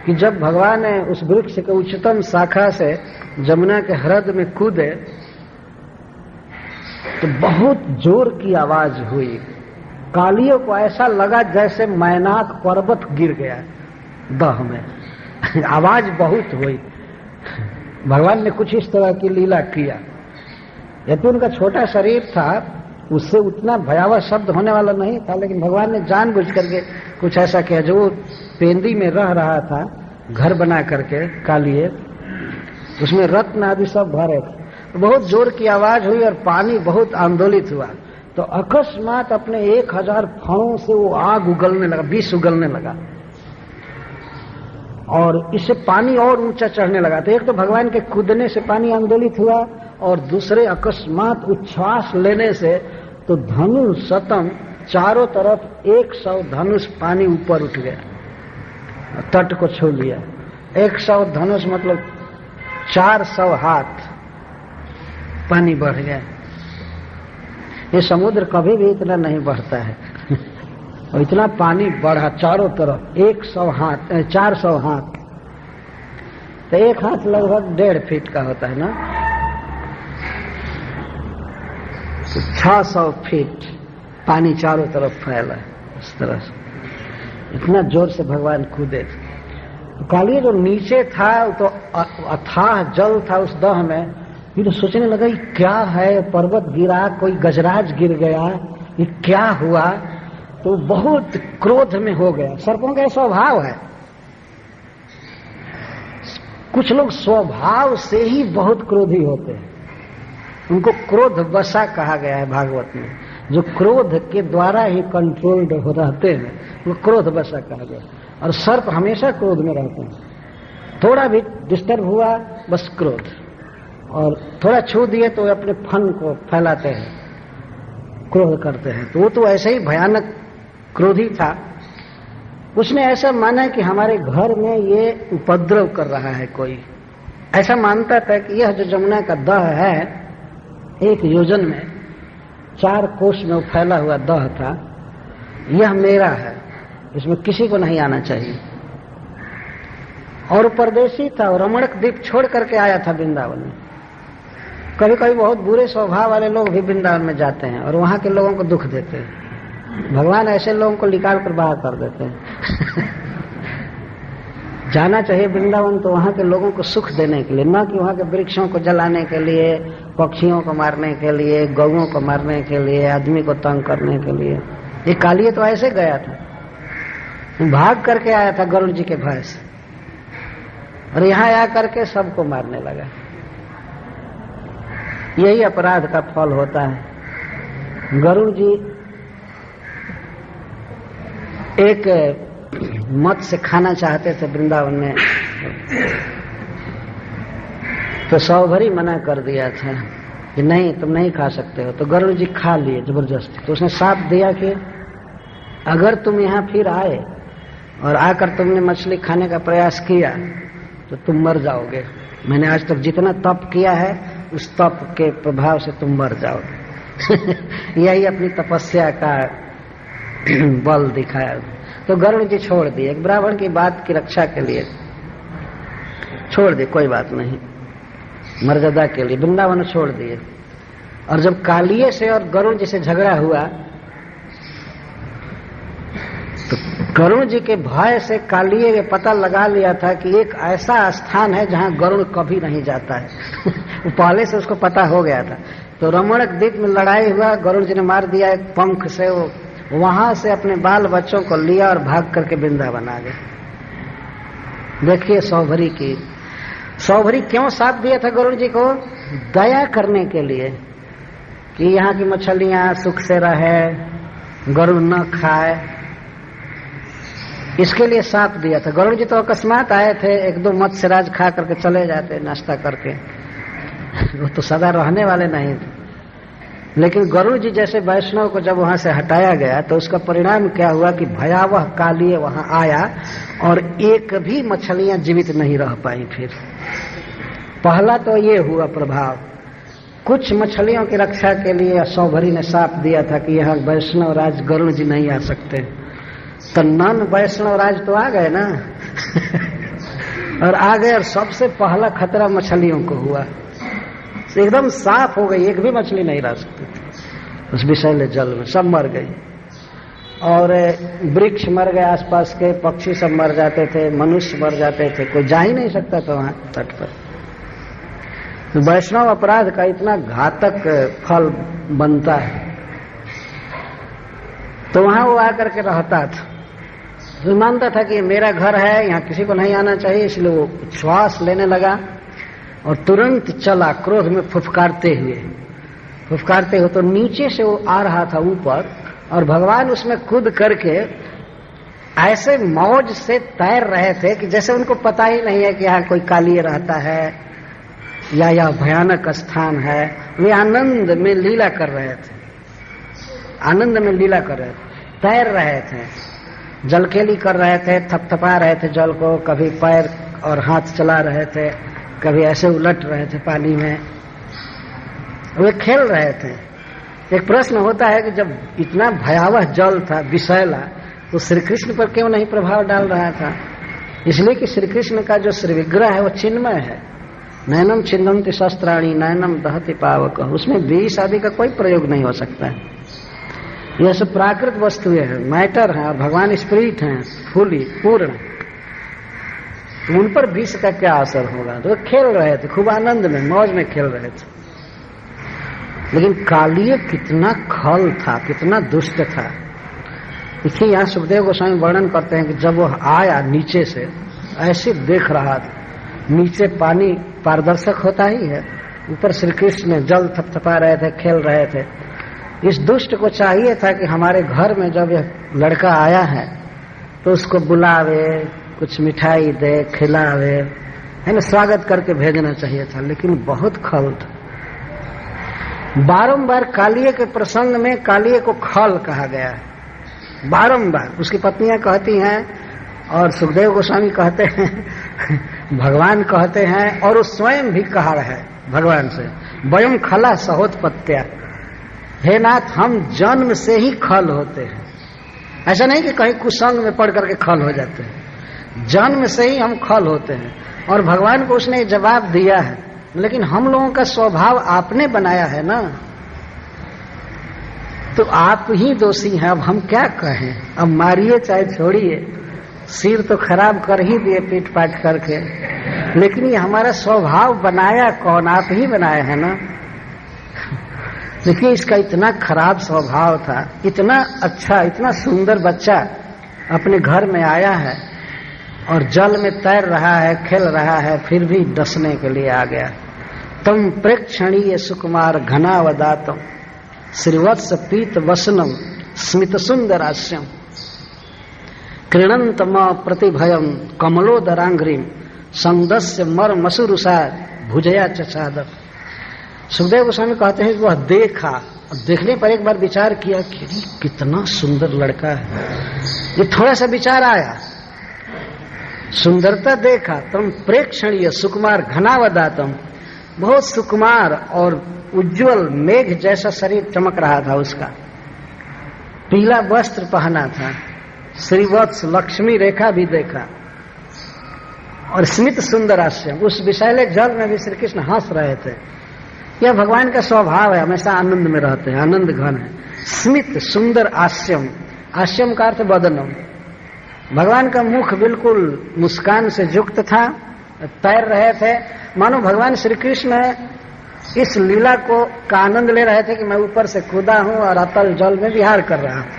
कि जब भगवान ने उस वृक्ष के उच्चतम शाखा से जमुना के ह्रद में कूदे तो बहुत जोर की आवाज हुई। कालियों को ऐसा लगा जैसे मैनाक पर्वत गिर गया दह में। आवाज बहुत हुई। भगवान ने कुछ इस तरह की लीला किया। यद्यपि उनका छोटा शरीर था, उससे उतना भयावह शब्द होने वाला नहीं था, लेकिन भगवान ने जानबूझ करके कुछ ऐसा किया। जो पेंदी में रह रहा था घर बना करके कालिए, उसमें रत्न आदि सब भरे थे, तो बहुत जोर की आवाज हुई और पानी बहुत आंदोलित हुआ। तो अकस्मात अपने 1000 फणों से वो आग उगलने लगा, विष उगलने लगा और इससे पानी और ऊंचा चढ़ने लगा। तो एक तो भगवान के कूदने से पानी आंदोलित हुआ और दूसरे अकस्मात उच्छ्वास लेने से तो धनुष शतम चारों तरफ 100 धनुष पानी ऊपर उठ गया, तट को छू लिया। 100 धनुष मतलब 400 हाथ पानी बढ़ गया। ये समुद्र कभी भी इतना नहीं बढ़ता है और इतना पानी बढ़ा चारों तरफ 400 हाथ। तो एक हाथ लगभग 1.5 फीट का होता है ना, तो 600 फीट पानी चारों तरफ फैला इस तरह से। इतना जोर से भगवान कूदे। कालिए जो नीचे था तो अथाह जल था उस दह में। फिर तो सोचने लगा ये क्या है, पर्वत गिरा, कोई गजराज गिर गया, ये क्या हुआ। तो बहुत क्रोध में हो गया। सर्पों का स्वभाव है, कुछ लोग स्वभाव से ही बहुत क्रोधी होते हैं, उनको क्रोध वशा कहा गया है भागवत में। जो क्रोध के द्वारा ही कंट्रोल्ड हो रहते हैं वो क्रोध वशा कहा गया। और सर्प हमेशा क्रोध में रहते हैं, थोड़ा भी डिस्टर्ब हुआ बस क्रोध, और थोड़ा छू दिए तो अपने फन को फैलाते हैं, क्रोध करते हैं। तो वो तो ऐसे ही भयानक क्रोधी था। उसने ऐसा माना कि हमारे घर में ये उपद्रव कर रहा है कोई। ऐसा मानता था कि यह जो जमुना का दह है 1 योजन में 4 कोस में फैला हुआ दह था, यह मेरा है, इसमें किसी को नहीं आना चाहिए। और परदेशी था और रमणक द्वीप छोड़ करके आया था वृंदावन में। कभी कभी बहुत बुरे स्वभाव वाले लोग भी वृंदावन में जाते हैं और वहां के लोगों को दुख देते हैं। भगवान ऐसे लोगों को निकाल कर बाहर कर देते हैं जाना चाहिए वृंदावन तो वहां के लोगों को सुख देने के लिए, न कि वहां के वृक्षों को जलाने के लिए, पक्षियों को मारने के लिए, गौओं को मारने के लिए, आदमी को तंग करने के लिए। ये कालिए तो ऐसे गया था, भाग करके आया था गरुड़ जी के भय से, और यहां आकर के सबको मारने लगा। यही अपराध का फल होता है। गरुड़ जी एक मत्स्य खाना चाहते थे वृंदावन में, तो सौभरी मना कर दिया था कि नहीं तुम नहीं खा सकते हो। तो गरुड़ जी खा लिए जबरदस्ती। तो उसने साथ दिया कि अगर तुम यहाँ फिर आए और आकर तुमने मछली खाने का प्रयास किया तो तुम मर जाओगे। मैंने आज तक जितना तप किया है उस तप के प्रभाव से तुम मर जाओगे यही अपनी तपस्या का बल दिखाया। तो गरुड़ जी छोड़ दिए, एक ब्राह्मण की बात की रक्षा के लिए छोड़ दिए, कोई बात नहीं, मर्यादा के लिए वृंदावन छोड़ दिए। और जब कालिए से और गरुड़ जी से झगड़ा हुआ तो गरुड़ जी के भय से कालिए ने पता लगा लिया था कि एक ऐसा स्थान है जहां गरुड़ कभी नहीं जाता है वो पहले से उसको पता हो गया था। तो रमणक द्वीप में लड़ाई हुआ, गरुड़ जी ने मार दिया एक पंख से, वो वहां से अपने बाल बच्चों को लिया और भाग करके वृंदावन आ गए। देखिए सौभरी क्यों साथ दिया था गरुड़ जी को? दया करने के लिए कि यहाँ की मछलियां सुख से रहे, गरुड़ न खाए, इसके लिए साथ दिया था। गरुड़ जी तो अकस्मात आए थे, 1-2 मत्स्यराज खा करके चले जाते नाश्ता करके वो तो सदा रहने वाले नहीं थे। लेकिन गरुड़ जी जैसे वैष्णव को जब वहां से हटाया गया तो उसका परिणाम क्या हुआ कि भयावह कालिए वहां आया और एक भी मछलियां जीवित नहीं रह पाई। फिर पहला तो ये हुआ प्रभाव। कुछ मछलियों की रक्षा के लिए सौभरी ने साफ दिया था कि यहाँ वैष्णव राज गरुड़ जी नहीं आ सकते, तो नन वैष्णव राज तो आ गए ना और आ गए, और सबसे पहला खतरा मछलियों को हुआ। एकदम साफ हो गई, एक भी मछली नहीं रह सकती उस विषैले जल में, सब मर गई। और वृक्ष मर गए, आसपास के पक्षी सब मर जाते थे, मनुष्य मर जाते थे, कोई जा ही नहीं सकता था वहां तट पर। तो वैष्णव अपराध का इतना घातक फल बनता है। तो वहां वो आकर के रहता था, तो मानता था कि मेरा घर है, यहाँ किसी को नहीं आना चाहिए, इसलिए वो श्वास लेने लगा। और तुरंत चला क्रोध में फुफकारते हुए तो नीचे से वो आ रहा था ऊपर, और भगवान उसमें कूद करके ऐसे मौज से तैर रहे थे कि जैसे उनको पता ही नहीं है कि यहाँ कोई काली रहता है या यह भयानक स्थान है। वे आनंद में लीला कर रहे थे, तैर रहे थे, जलकेली कर रहे थे, थपथपा रहे थे जल को, कभी पैर और हाथ चला रहे थे, कभी ऐसे उलट रहे थे पानी में, वे खेल रहे थे। एक प्रश्न होता है कि जब इतना भयावह जल था, विषैला, तो श्री कृष्ण पर क्यों नहीं प्रभाव डाल रहा था? इसलिए कि श्री कृष्ण का जो श्री विग्रह है वो चिन्मय है। नैनम छिन्दन्ति शस्त्राणि नैनम दहति पावक, उसमें विष आदि का कोई प्रयोग नहीं हो सकता है। यह सब प्राकृत वस्तुएं हैं, मैटर है, और भगवान स्पिरिट हैं, फुली पूर्ण, तो उन पर विष का क्या असर होगा? तो खेल रहे थे, खूब आनंद में, मौज में खेल रहे थे। लेकिन कालिय कितना खल था, कितना दुष्ट था। देखिए यहाँ सुखदेव गोस्वामी वर्णन करते हैं कि जब वो आया नीचे से, ऐसे देख रहा था, नीचे पानी पारदर्शक होता ही है, ऊपर श्री कृष्ण जल थपथपा रहे थे, खेल रहे थे। इस दुष्ट को चाहिए था कि हमारे घर में जब यह लड़का आया है तो उसको बुलावे, कुछ मिठाई दे, खिलावे, है ना, स्वागत करके भेजना चाहिए था। लेकिन बहुत खल था। बारंबार कालिये के प्रसंग में कालिये को खल कहा गया है, बारंबार। उसकी पत्नियां कहती हैं और सुखदेव गोस्वामी कहते हैं, भगवान कहते हैं, और वो स्वयं भी कहा है भगवान से, वयम खला सहोत्पत्त्या, हे नाथ हम जन्म से ही खल होते हैं। ऐसा नहीं कि कहीं कुसंग में पढ़ करके खल हो जाते हैं, जन्म से ही हम खल होते हैं। और भगवान को उसने जवाब दिया है, लेकिन हम लोगों का स्वभाव आपने बनाया है ना, तो आप ही दोषी हैं। अब हम क्या कहें? अब मारिए चाहे छोड़िए, सिर तो खराब कर ही दिए पीट पाट करके, लेकिन ये हमारा स्वभाव बनाया कौन? आप ही बनाया है ना। देखिए इसका इतना खराब स्वभाव था, इतना अच्छा, इतना सुंदर बच्चा अपने घर में आया है और जल में तैर रहा है, खेल रहा है, फिर भी डसने के लिए आ गया। तम प्रेक्षणीय सुकुमार घनावदातम श्रीवत्स पीत वसनम स्मित सुंदरास्यम कृणंतम प्रतिभयम कमलोदरांग्रीम संदस्य मर मसुरुषा भुजया चचादक। सुखदेव गोस्वामी कहते हैं कि वह देखा, देखने पर एक बार विचार किया कि कितना सुंदर लड़का है। ये थोड़ा सा विचार आया, सुंदरता देखा, तम प्रेक्षणीय सुकुमार घनावदातम, बहुत सुकुमार और उज्जवल मेघ जैसा शरीर चमक रहा था उसका, पीला वस्त्र पहना था, श्रीवत्स लक्ष्मी रेखा भी देखा, और स्मित सुंदर आश्यम, उस विषैले जल में भी श्री कृष्ण हंस रहे थे। यह भगवान का स्वभाव है, हमेशा आनंद में रहते हैं, आनंद घन है। स्मित सुंदर आश्यम, आश्यम का अर्थ बदनम, भगवान का मुख बिल्कुल मुस्कान से युक्त था, तैर रहे थे, मानो भगवान श्री कृष्ण इस लीला को का आनंद ले रहे थे कि मैं ऊपर से कूदा हूं और अतल जल में विहार कर रहा हूं,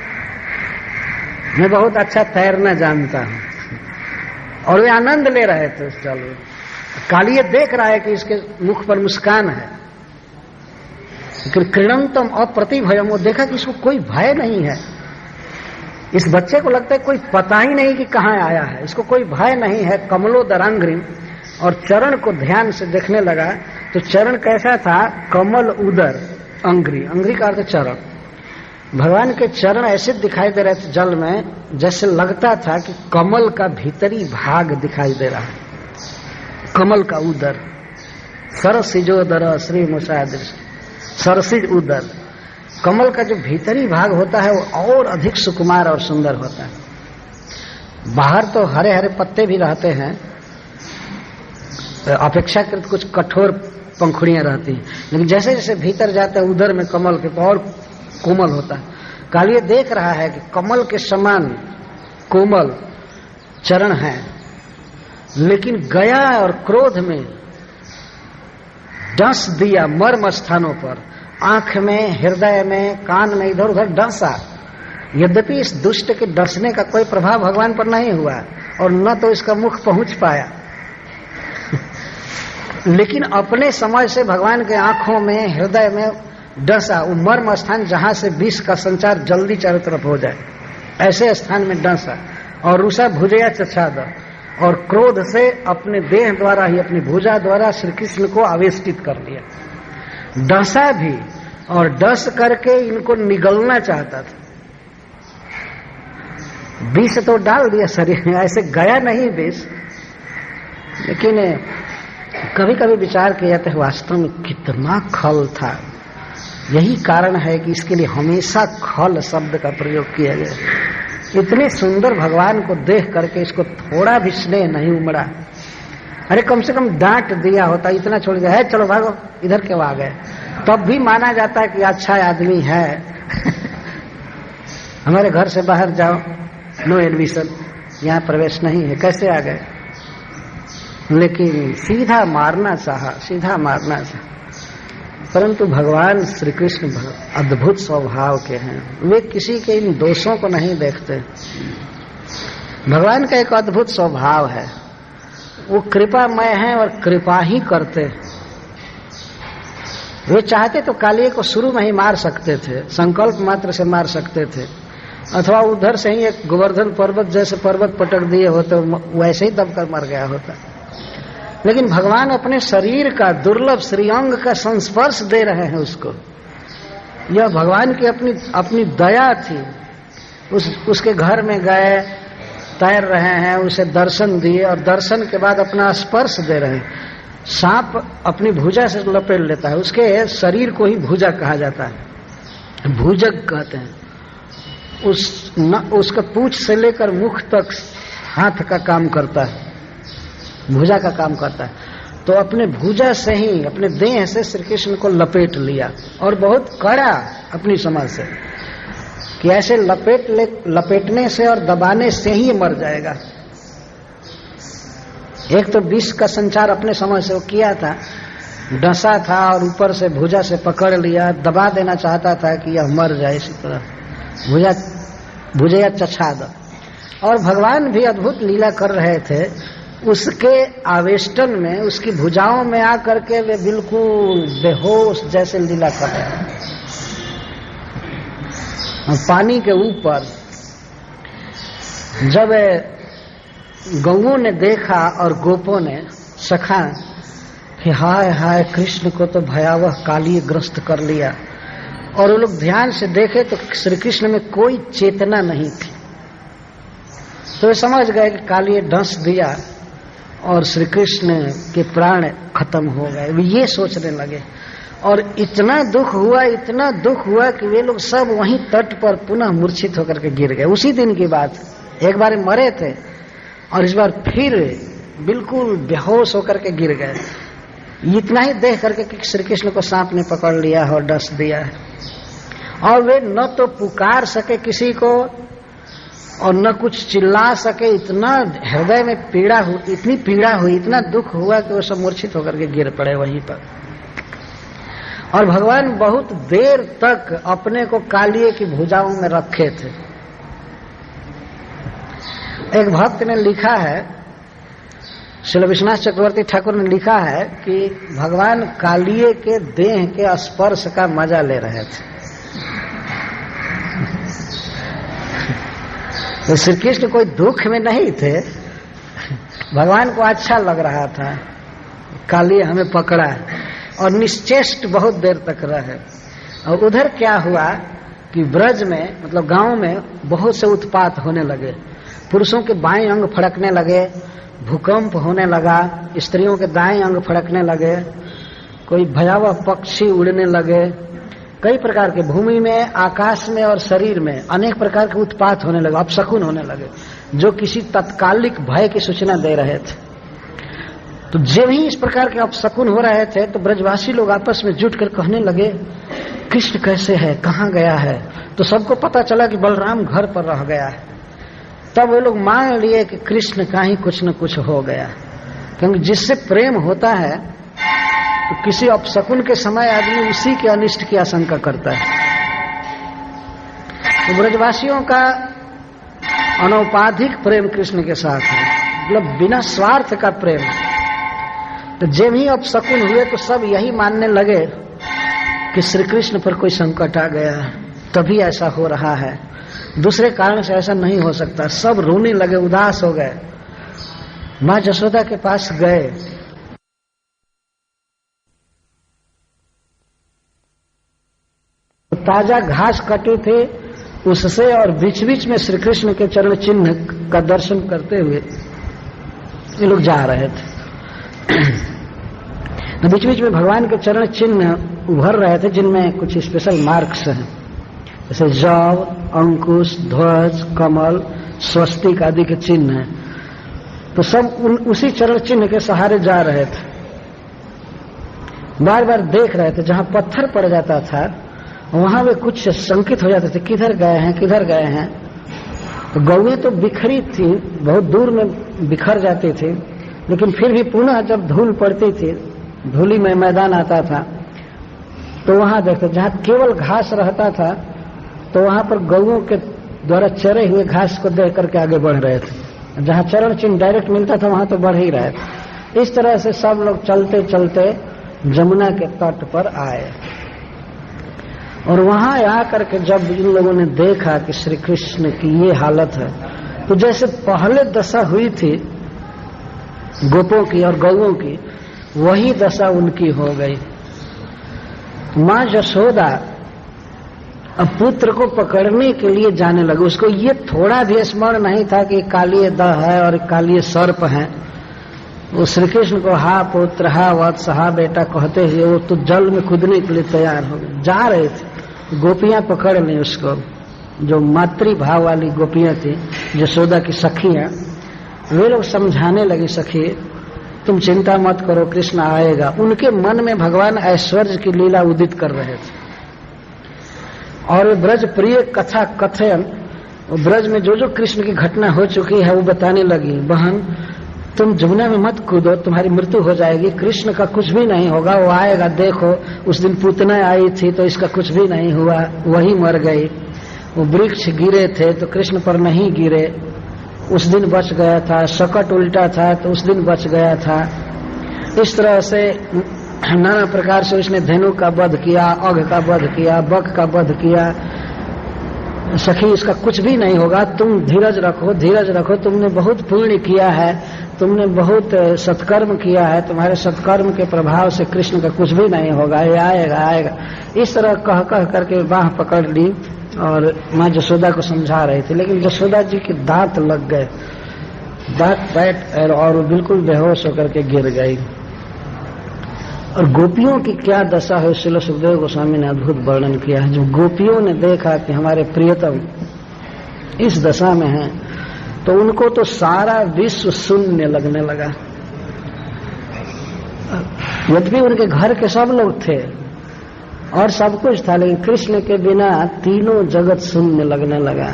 मैं बहुत अच्छा तैरना जानता हूं, और वे आनंद ले रहे थे उस जल में। कालिये देख रहा है कि इसके मुख पर मुस्कान है, कृणंतम अप्रतिभयम, वो देखा कि इसको कोई भय नहीं है। इस बच्चे को लगता है कोई पता ही नहीं कि कहाँ आया है, इसको कोई भय नहीं है। कमलोदरांग्रीम, और चरण को ध्यान से देखने लगा तो चरण कैसा था? कमल उदर अंग्री, अंग्री का अर्थ चरण। भगवान के चरण ऐसे दिखाई दे रहे थे जल में, जैसे लगता था कि कमल का भीतरी भाग दिखाई दे रहा है, कमल का उदर। सरसिजोदर श्री मुसादृश, सरसिज उदर, कमल का जो भीतरी भाग होता है वो और अधिक सुकुमार और सुंदर होता है। बाहर तो हरे हरे पत्ते भी रहते हैं, अपेक्षाकृत कुछ कठोर पंखुड़ियां रहती हैं, लेकिन जैसे जैसे भीतर जाते हैं उधर में कमल के तो और कोमल होता है। कालिये देख रहा है कि कमल के समान कोमल चरण है, लेकिन गया और क्रोध में डस दिया मर्म स्थानों पर, आंख में, हृदय में, कान में, इधर उधर डसा। यद्यपि इस दुष्ट के डसने का कोई प्रभाव भगवान पर नहीं हुआ और न तो इसका मुख पहुंच पाया। लेकिन अपने समय से भगवान के आंखों में, हृदय में डसा, वो मर्म स्थान जहां से विष का संचार जल्दी चारों तरफ हो जाए, ऐसे स्थान में डसा। और रुषा भुजया चछाद, और क्रोध से अपने देह द्वारा ही, अपनी भुजा द्वारा श्री कृष्ण को आवेष्टित कर लिया। डसा भी, और डस करके इनको निगलना चाहता था। विष तो डाल दिया शरीर में, ऐसे गया नहीं विष, लेकिन कभी कभी विचार किया था वास्तव में कितना खल था। यही कारण है कि इसके लिए हमेशा खल शब्द का प्रयोग किया गया। इतने सुंदर भगवान को देख करके इसको थोड़ा भी स्नेह नहीं उमड़ा। अरे कम से कम डांट दिया होता, इतना छोड़ गया है, चलो भागो इधर के आ गए, तब भी माना जाता है कि अच्छा आदमी है। हमारे घर से बाहर जाओ, नो एडमिशन, यहाँ प्रवेश नहीं है, कैसे आ गए? लेकिन सीधा मारना चाहा, सीधा मारना चाहा। परंतु भगवान श्री कृष्ण अद्भुत स्वभाव के हैं, वे किसी के इन दोषों को नहीं देखते। भगवान का एक अद्भुत स्वभाव है, वो कृपामय है और कृपा ही करते। वे चाहते तो कालिए को शुरू में ही मार सकते थे, संकल्प मात्र से मार सकते थे, अथवा उधर से ही एक गोवर्धन पर्वत जैसे पर्वत पटक दिए होते, वैसे ही दबकर मर गया होता। लेकिन भगवान अपने शरीर का दुर्लभ श्रीअंग का संस्पर्श दे रहे हैं उसको। यह भगवान की अपनी दया थी। उसके घर में गए, तैर रहे हैं, उसे दर्शन दिए और दर्शन के बाद अपना स्पर्श दे रहे हैं। सांप अपनी भुजा से लपेट लेता है, उसके शरीर को ही भुजा कहा जाता है, भुजग कहते हैं। उसका पूंछ से लेकर मुख तक हाथ का काम करता है, भुजा का काम करता है। तो अपने भुजा से ही, अपने देह से श्री कृष्ण को लपेट लिया, और बहुत कड़ा अपनी समझ से कि ऐसे लपेटने से और दबाने से ही मर जाएगा। एक तो विष का संचार अपने समझ से वो किया था, डसा था और ऊपर से भुजा से पकड़ लिया, दबा देना चाहता था कि यह मर जाए। इसी तरह भुजया चछाद। और भगवान भी अद्भुत लीला कर रहे थे, उसके आवेष्टन में, उसकी भुजाओं में आकर के वे बिल्कुल बेहोश जैसे लीला कर रहे हैं। पानी के ऊपर जब गौओं ने देखा और गोपों ने सखा कि हाय हाय कृष्ण को तो भयावह कालिए ग्रस्त कर लिया, और वो लोग ध्यान से देखे तो श्री कृष्ण में कोई चेतना नहीं थी, तो वे समझ गए कि कालिए डंस दिया और श्री कृष्ण के प्राण खत्म हो गए। वे ये सोचने लगे, और इतना दुख हुआ कि वे लोग सब वहीं तट पर पुनः मूर्छित होकर के गिर गए। उसी दिन की बात, एक बार मरे थे और इस बार फिर बिल्कुल बेहोश होकर के गिर गए। इतना ही देख करके कि श्री कृष्ण को सांप ने पकड़ लिया है और डस दिया है, और वे न तो पुकार सके किसी को और न कुछ चिल्ला सके। इतना हृदय में इतनी पीड़ा हुई, इतना दुख हुआ कि वो सब मूर्छित होकर के गिर पड़े वहीं पर। और भगवान बहुत देर तक अपने को कालिए की भुजाओं में रखे थे। एक भक्त ने लिखा है, श्री विश्वनाथ चक्रवर्ती ठाकुर ने लिखा है कि भगवान कालिए के देह के स्पर्श का मजा ले रहे थे। तो श्री कृष्ण कोई दुख में नहीं थे, भगवान को अच्छा लग रहा था कालिए हमें पकड़ा है, और निश्चेष्ट बहुत देर तक रहे। और उधर क्या हुआ कि ब्रज में, मतलब गांव में बहुत से उत्पात होने लगे। पुरुषों के बाएं अंग फड़कने लगे, भूकंप होने लगा, स्त्रियों के दाएं अंग फड़कने लगे, कोई भयावह पक्षी उड़ने लगे, कई प्रकार के भूमि में, आकाश में और शरीर में अनेक प्रकार के उत्पात होने लगे, अपशकुन होने लगे, जो किसी तत्कालिक भय की सूचना दे रहे थे। तो जब ही इस प्रकार के अपशकुन हो रहे थे तो ब्रजवासी लोग आपस में जुट कर कहने लगे कृष्ण कैसे है, कहाँ गया है। तो सबको पता चला कि बलराम घर पर रह गया है। तब वे लोग मान लिए कि कृष्ण का ही कुछ न कुछ हो गया, क्योंकि जिससे प्रेम होता है तो किसी अपशकुन के समय आदमी उसी के अनिष्ट की आशंका करता है। तो ब्रजवासियों का अनौपाधिक प्रेम कृष्ण के साथ है, मतलब बिना स्वार्थ का प्रेम। तो जब ही अब शकुन हुए तो सब यही मानने लगे कि श्री कृष्ण पर कोई संकट आ गया, तभी ऐसा हो रहा है, दूसरे कारण से ऐसा नहीं हो सकता। सब रोने लगे, उदास हो गए। माँ जसोदा के पास गए, ताजा घास कटी थी उससे, और बीच बीच में श्री कृष्ण के चरण चिन्ह का दर्शन करते हुए ये लोग जा रहे थे। बीच बीच में भगवान के चरण चिन्ह उभर रहे थे, जिनमें कुछ स्पेशल मार्क्स हैं, जैसे जौ, अंकुश, ध्वज, कमल, स्वस्तिक आदि के चिन्ह हैं। तो सब उसी चरण चिन्ह के सहारे जा रहे थे। बार बार देख रहे थे, जहां पत्थर पड़ जाता था वहां वे कुछ संकित हो जाते थे, किधर गए हैं, किधर गए हैं। तो गौएं तो बिखरी थी, बहुत दूर में बिखर जाती थी, लेकिन फिर भी पुनः जब धूल पड़ती थी, धूली में मैदान आता था, तो वहां देखते, जहां केवल घास रहता था तो वहां पर गौओं के द्वारा चरे हुए घास को देख करके आगे बढ़ रहे थे। जहां चरण चिन्ह डायरेक्ट मिलता था वहां तो बढ़ ही रहे थे। इस तरह से सब लोग चलते चलते जमुना के तट पर आए, और वहां आकर के जब इन लोगों ने देखा कि श्री कृष्ण की ये हालत है, तो जैसे पहले दशा हुई थी गोपों की और गौओं की, वही दशा उनकी हो गई। माँ जसोदा अब पुत्र को पकड़ने के लिए जाने लगे। उसको ये थोड़ा भी स्मरण नहीं था कि कालिय दह है और कालिय सर्प है। वो श्री कृष्ण को हा पुत्र, हा वत्स, हा बेटा कहते हुए वो तो जल में कूदने के लिए तैयार हो गए, जा रहे थे। गोपियां पकड़ ली उसको, जो मातृभाव वाली गोपियां थी, जसोदा की सखियां, वे लोग समझाने लगी, सखी तुम चिंता मत करो, कृष्ण आएगा। उनके मन में भगवान ऐश्वर्य की लीला उदित कर रहे थे, और वे ब्रज प्रिय कथा कथन, ब्रज में जो जो कृष्ण की घटना हो चुकी है वो बताने लगी। बहन तुम जमुना में मत कूदो, तुम्हारी मृत्यु हो जाएगी, कृष्ण का कुछ भी नहीं होगा, वो आएगा। देखो उस दिन पूतना आई थी तो इसका कुछ भी नहीं हुआ, वही मर गई। वो वृक्ष गिरे थे तो कृष्ण पर नहीं गिरे, उस दिन बच गया था। सकट उल्टा था तो उस दिन बच गया था। इस तरह से नाना प्रकार से उसने धेनु का वध किया, अघ का वध किया, बक का वध किया। सखी इसका कुछ भी नहीं होगा, तुम धीरज रखो, धीरज रखो, तुमने बहुत पुण्य किया है, तुमने बहुत सत्कर्म किया है, तुम्हारे सत्कर्म के प्रभाव से कृष्ण का कुछ भी नहीं होगा, ये आएगा आएगा। इस तरह कह कह करके बाह पकड़ ली और माँ जसोदा को समझा रही थी, लेकिन जसोदा जी के दांत लग गए, दांत बैठ, और वो बिल्कुल बेहोश होकर के गिर गई। और गोपियों की क्या दशा है, श्रील सुखदेव गोस्वामी ने अद्भुत वर्णन किया है। जो गोपियों ने देखा कि हमारे प्रियतम इस दशा में हैं, तो उनको तो सारा विश्व शून्य लगने लगा। यद्यपि उनके घर के सब लोग थे और सब कुछ था, लेकिन कृष्ण के बिना तीनों जगत शून्य लगने लगा।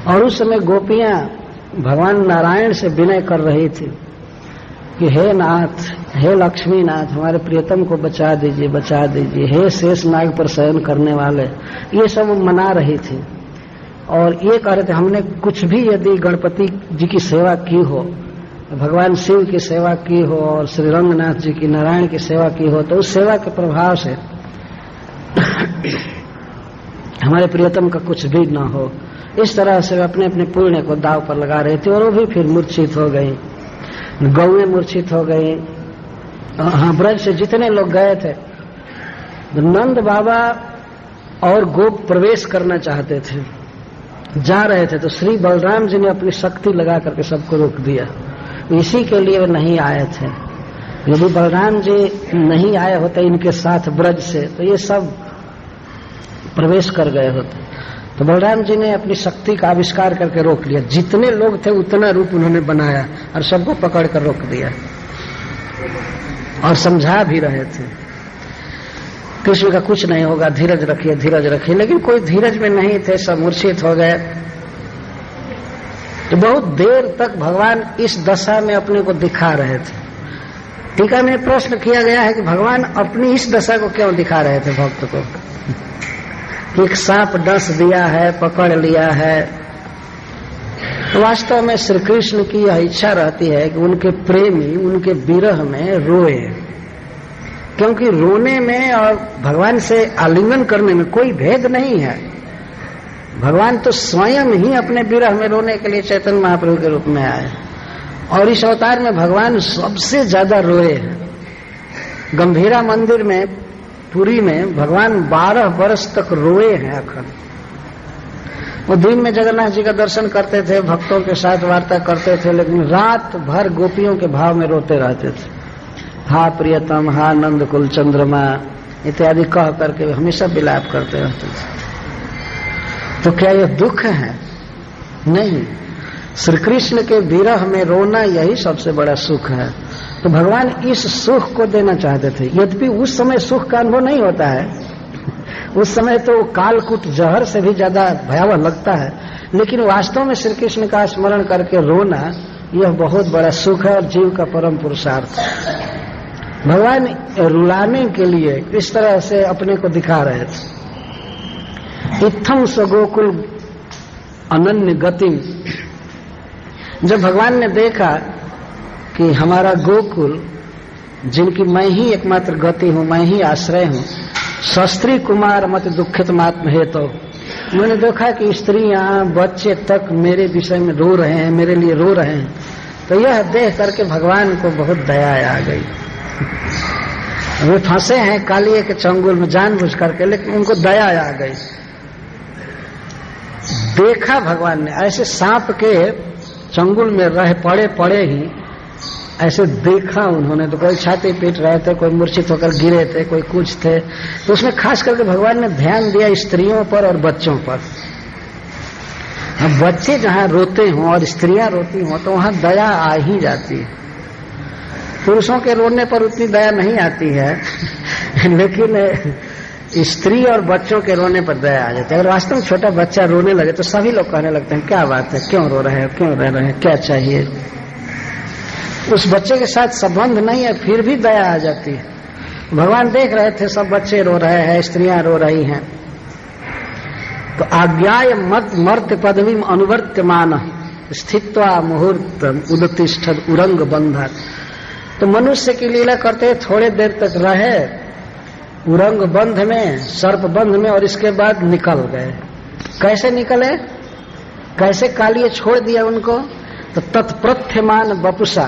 और उस समय गोपियां भगवान नारायण से विनय कर रही थी कि हे नाथ, हे लक्ष्मी नाथ, हमारे प्रियतम को बचा दीजिए, बचा दीजिए। हे शेष नाग पर शयन करने वाले, ये सब मना रही थी। और ये कह रहे थे हमने कुछ भी यदि गणपति जी की सेवा की हो, भगवान शिव की सेवा की हो और श्री रंगनाथ जी की, नारायण की सेवा की हो, तो उस सेवा के प्रभाव से हमारे प्रियतम का कुछ भी न हो। इस तरह से वे अपने अपने पुण्य को दाव पर लगा रहे थे, और वो भी फिर मूर्छित हो गई, गौएं मूर्छित हो गई। हाँ, ब्रज से जितने लोग गए थे, नंद बाबा और गोप प्रवेश करना चाहते थे, जा रहे थे, तो श्री बलराम जी ने अपनी शक्ति लगा करके सबको रोक दिया। इसी के लिए वे नहीं आए थे। यदि बलराम जी नहीं आए होते इनके साथ ब्रज से, तो ये सब प्रवेश कर गए होते। तो बलराम जी ने अपनी शक्ति का आविष्कार करके रोक लिया। जितने लोग थे उतना रूप उन्होंने बनाया और सबको पकड़ कर रोक दिया, और समझा भी रहे थे कृष्ण का कुछ नहीं होगा, धीरज रखिए, धीरज रखिए। लेकिन कोई धीरज में नहीं थे, सब मूर्छित हो गए। तो बहुत देर तक भगवान इस दशा में अपने को दिखा रहे थे। टीका में प्रश्न किया गया है कि भगवान अपनी इस दशा को क्यों दिखा रहे थे भक्त को, कि एक सांप डस दिया है, पकड़ लिया है, तो वास्तव में श्री कृष्ण की यह इच्छा रहती है कि उनके प्रेमी उनके विरह में रोए, क्योंकि रोने में और भगवान से आलिंगन करने में कोई भेद नहीं है। भगवान तो स्वयं ही अपने विरह में रोने के लिए चैतन्य महाप्रभु के रूप में आए, और इस अवतार में भगवान सबसे ज्यादा रोए हैं। गंभीरा मंदिर में पुरी में भगवान 12 वर्ष तक रोए हैं अखंड। वो दिन में जगन्नाथ जी का दर्शन करते थे, भक्तों के साथ वार्ता करते थे, लेकिन रात भर गोपियों के भाव में रोते रहते थे। हा प्रियतम, हा नंद कुल चंद्रमा इत्यादि कह करके हमेशा विलाप करते रहते थे। तो क्या यह दुख है? नहीं, श्री कृष्ण के विरह में रोना यही सबसे बड़ा सुख है। तो भगवान इस सुख को देना चाहते थे। यद्यपि उस समय सुख का अनुभव नहीं होता है, उस समय तो कालकूट जहर से भी ज्यादा भयावह लगता है, लेकिन वास्तव में श्री कृष्ण का स्मरण करके रोना यह बहुत बड़ा सुख है और जीव का परम पुरुषार्थ। भगवान रुलाने के लिए इस तरह से अपने को दिखा रहे थे। इत्थम स गोकुल अनन्य गति। जब भगवान ने देखा कि हमारा गोकुल, जिनकी मैं ही एकमात्र गति हूं, मैं ही आश्रय हूं, शस्त्री कुमार मत दुखित मात्म है, तो मैंने देखा कि स्त्रियां बच्चे तक मेरे विषय में रो रहे हैं, मेरे लिए रो रहे हैं, तो यह देख करके भगवान को बहुत दया आ गई। वे फंसे हैं कालिए के चंगुल में जानबूझ करके, लेकिन उनको दया आ गई। देखा भगवान ने ऐसे सांप के चंगुल में रह पड़े ही ऐसे देखा उन्होंने, तो कोई छाती पीट रहे थे, कोई मूर्छित होकर गिरे थे, कोई कुछ थे, तो उसमें खास करके भगवान ने ध्यान दिया स्त्रियों पर और बच्चों पर। अब बच्चे जहां रोते हों और स्त्रियां रोती हों तो वहां दया आ ही जाती है। पुरुषों के रोने पर उतनी दया नहीं आती है लेकिन स्त्री और बच्चों के रोने पर दया आ जाती है। अगर वास्तव में छोटा बच्चा रोने लगे तो सभी लोग कहने लगते हैं, क्या बात है, क्यों रो रहे हैं, क्यों रह रहे हैं, क्या चाहिए। उस बच्चे के साथ संबंध नहीं है, फिर भी दया आ जाती है। भगवान देख रहे थे सब बच्चे रो रहे हैं, स्त्रियां रो रही हैं, तो आज्ञाय मर्त्य पदवीम अनुवर्त्यमान स्थित्वा मुहूर्त उदतिष्ठत उरंग बंधन। तो मनुष्य की लीला करते थोड़े देर तक रहे उरंग बंध में, सर्प बंध में, और इसके बाद निकल गए। कैसे निकले, कैसे कालिए छोड़ दिया उनको, तो तत्प्रथ्यमान बपुषा,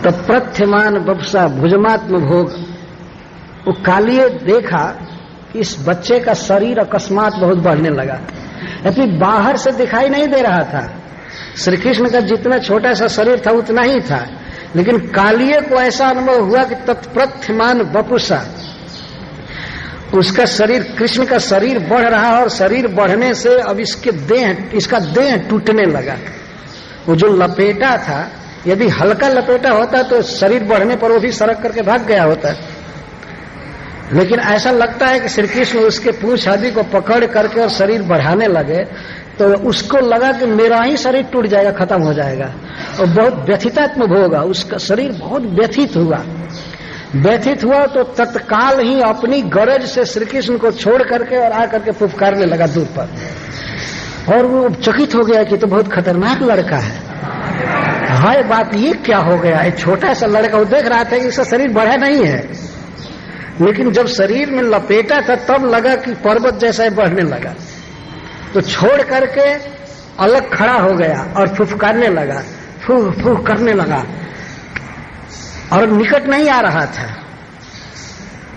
तत्प्रथ्यमान बपुषा भुजमात्म भोग। वो कालिए देखा कि इस बच्चे का शरीर अकस्मात बहुत बढ़ने लगा, अभी बाहर से दिखाई नहीं दे रहा था। श्री कृष्ण का जितना छोटा सा शरीर था उतना ही था, लेकिन कालिए को ऐसा अनुभव हुआ कि तत्प्रथ्यमान बपुषा, उसका शरीर, कृष्ण का शरीर बढ़ रहा, और शरीर बढ़ने से अब इसका देह टूटने लगा। वो जो लपेटा था, यदि हल्का लपेटा होता तो शरीर बढ़ने पर वो भी सरक करके भाग गया होता, लेकिन ऐसा लगता है कि श्री कृष्ण उसके पूंछ आदि को पकड़ करके और शरीर बढ़ाने लगे, तो उसको लगा कि मेरा ही शरीर टूट जाएगा, खत्म हो जाएगा, और बहुत व्यथितात्मक होगा। उसका शरीर बहुत व्यथित हुआ तो तत्काल ही अपनी गरज से श्री कृष्ण को छोड़ करके और आकर के फुफकारने लगा दूर पर, और वो चकित हो गया कि तो बहुत खतरनाक लड़का है। हाय बात ये क्या हो गया, एक छोटा सा लड़का, वो देख रहा था कि इसका शरीर बढ़ा नहीं है, लेकिन जब शरीर में लपेटा था तब लगा कि पर्वत जैसा ही बढ़ने लगा, तो छोड़ करके अलग खड़ा हो गया और फुफकारने लगा, फूह फूह करने लगा, और निकट नहीं आ रहा था।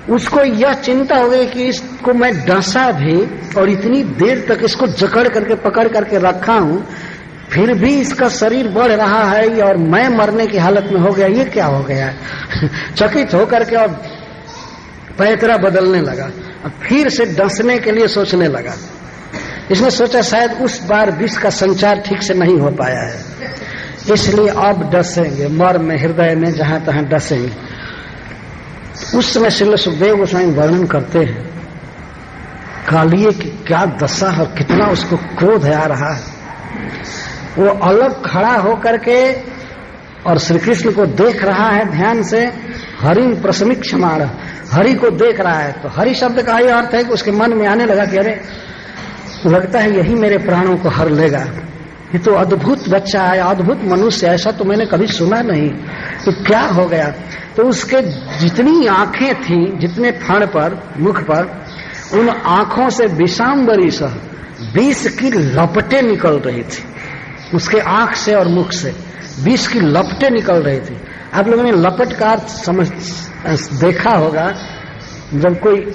उसको यह चिंता हो गई कि इसको मैं डसा भी और इतनी देर तक इसको जकड़ करके पकड़ करके रखा हूं, फिर भी इसका शरीर बढ़ रहा है और मैं मरने की हालत में हो गया, ये क्या हो गया चकित होकर के और पैतरा बदलने लगा, फिर से डसने के लिए सोचने लगा। इसने सोचा शायद उस बार विष का संचार ठीक से नहीं हो पाया है, इसलिए अब डसेंगे, मर्म में, हृदय में, जहां तहां डसेंगे। उस समय श्रील सुखदेव गोस्वामी वर्णन करते हैं कालिए की क्या दशा है, कितना उसको क्रोध आ रहा है। वो अलग खड़ा होकर के और श्री कृष्ण को देख रहा है ध्यान से, हरि प्रसमीक्षमाण, हरि को देख रहा है। तो हरि शब्द का यह अर्थ है कि उसके मन में आने लगा कि अरे लगता है यही मेरे प्राणों को हर लेगा। ये तो अद्भुत बच्चा है, अद्भुत मनुष्य, ऐसा तो मैंने कभी सुना नहीं, तो क्या हो गया। तो उसके जितनी आंखें थी, जितने फण पर, मुख पर, उन आंखों से विषांबरी सह 20 की लपटें निकल रही थी। उसके आंख से और मुख से 20 की लपटें निकल रही थी। आप लोगों ने लपट का अर्थ समझ देखा होगा, जब कोई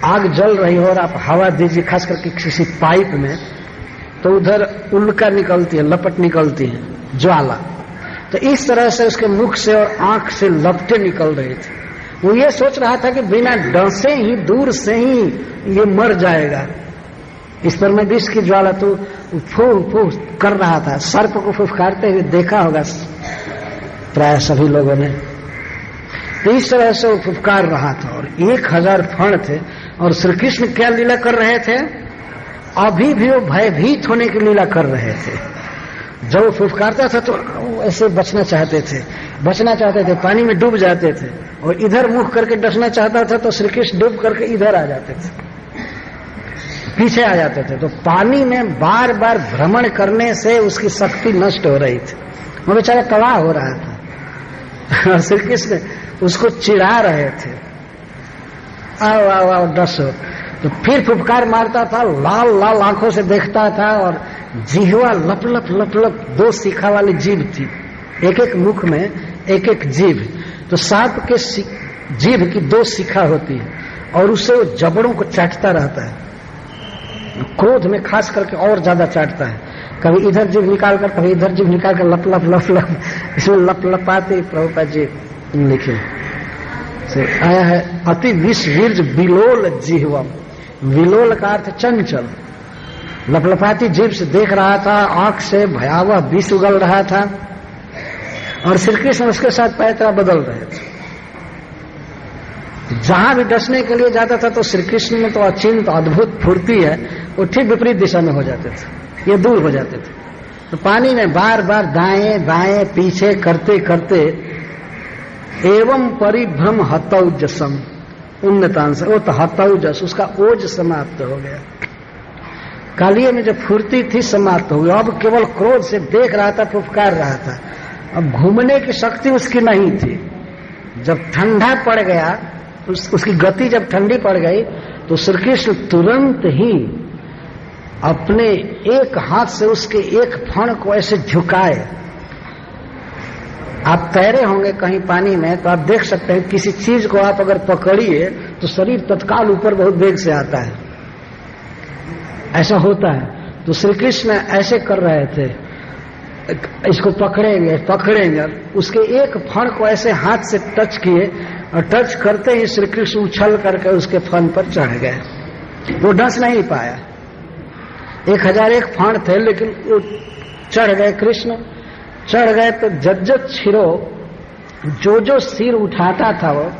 आग जल रही हो और आप हवा दीजिए, खास करके किसी पाइप में, तो उधर उल्का निकलती है, लपट निकलती है, ज्वाला। तो इस तरह से उसके मुख से और आंख से लपटें निकल रही थी। वो ये सोच रहा था कि बिना डसे ही, दूर से ही ये मर जाएगा। इस पर मैं विष की ज्वाला तो फू फू कर रहा था। सर्प को फुफकारते हुए देखा होगा प्राय सभी लोगों ने। तो इस तरह से वो फुफकार रहा था और 1000 फण थे। और श्री कृष्ण क्या लीला कर रहे थे? अभी भी वो भयभीत होने की लीला कर रहे थे। जब वो फुफकारता था तो ऐसे बचना चाहते थे, पानी में डूब जाते थे। और इधर मुख करके डसना चाहता था तो श्री कृष्ण डूब करके इधर आ जाते थे, पीछे आ जाते थे। तो पानी में बार बार भ्रमण करने से उसकी शक्ति नष्ट हो रही थी, वो बेचारा तबाह हो रहा था। और श्री कृष्ण उसको चिढ़ा रहे थे, आओ आओ आओ डसो। तो फिर फुफकार मारता था, लाल लाल आंखों से देखता था और जिह्वा लप लप लप लप, 2 शिखा वाली जीभ थी, एक एक मुख में एक एक जीभ। तो सांप के जीभ की 2 शिखा होती है और उससे वो जबड़ों को चाटता रहता है। क्रोध में खास करके और ज्यादा चाटता है, कभी इधर जीभ निकाल कर, कभी इधर जीभ निकाल कर, लप लप लप लप, इसमें लप लपाते प्रभुपाद जी लिखे से आया है। अति विष वीर्ज विलोल जिह्वम, विलोल का अर्थ चंचल। लपलपाती जीभ से देख रहा था, आंख से भयावह विष उगल रहा था और श्री कृष्ण उसके साथ पैतरा बदल रहे थे। जहां भी डसने के लिए जाता था तो श्री कृष्ण में तो अचिंत अद्भुत फुर्ती है, वो ठीक विपरीत दिशा में हो जाते थे, ये दूर हो जाते थे। तो पानी में बार बार दाएं बाएं पीछे करते करते एवं परिभ्रम हतौजसम उन्नतांश, वो तो हतौजस, उसका ओज समाप्त हो गया। कालिये में जो फुर्ती थी समाप्त हो गई। अब केवल क्रोध से देख रहा था, फुफकार रहा था। अब घूमने की शक्ति उसकी नहीं थी। जब ठंडा पड़ गया, उसकी गति जब ठंडी पड़ गई तो श्री कृष्ण तुरंत ही अपने एक हाथ से उसके एक फण को ऐसे झुकाए। आप तैरे होंगे कहीं पानी में तो आप देख सकते हैं, किसी चीज को आप अगर पकड़िए तो शरीर तत्काल ऊपर बहुत वेग से आता है, ऐसा होता है। तो श्री कृष्ण ऐसे कर रहे थे, इसको पकड़ेंगे, उसके एक फण को ऐसे हाथ से टच किए और टच करते ही श्री कृष्ण उछल करके उसके फण पर चढ़ गए। वो डस नहीं पाया। 1001 फण थे लेकिन वो चढ़ गए। कृष्ण चढ़ गए तो जज्जत छिरो, जो सिर उठाता था वो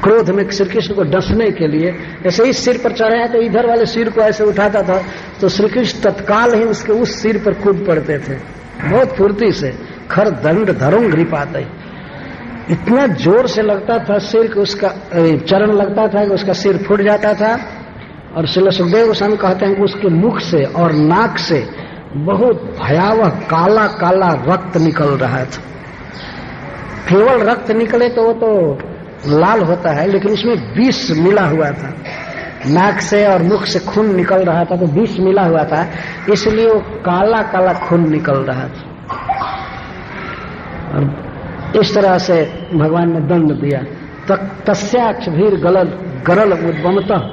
क्रोध में श्री कृष्ण को डसने के लिए, जैसे इस सिर पर चढ़े हैं तो इधर वाले सिर को ऐसे उठाता था तो श्री कृष्ण तत्काल ही उसके उस सिर पर कूद पड़ते थे बहुत फुर्ती से। खर दंड धरुंग पाते, इतना जोर से लगता था सिर को, उसका चरण लगता था कि उसका सिर फूट जाता था। और श्री सुखदेव गोस्वामी कहते हैं कि उसके मुख से और नाक से बहुत भयावह काला काला रक्त निकल रहा था। केवल रक्त निकले तो वो तो लाल होता है, लेकिन उसमें विष मिला हुआ था। नाक से और मुख से खून निकल रहा था तो विष मिला हुआ था, इसलिए वो काला काला खून निकल रहा था। और इस तरह से भगवान ने दंड दिया। तस्याक्ष भीर गरल उद्वमतः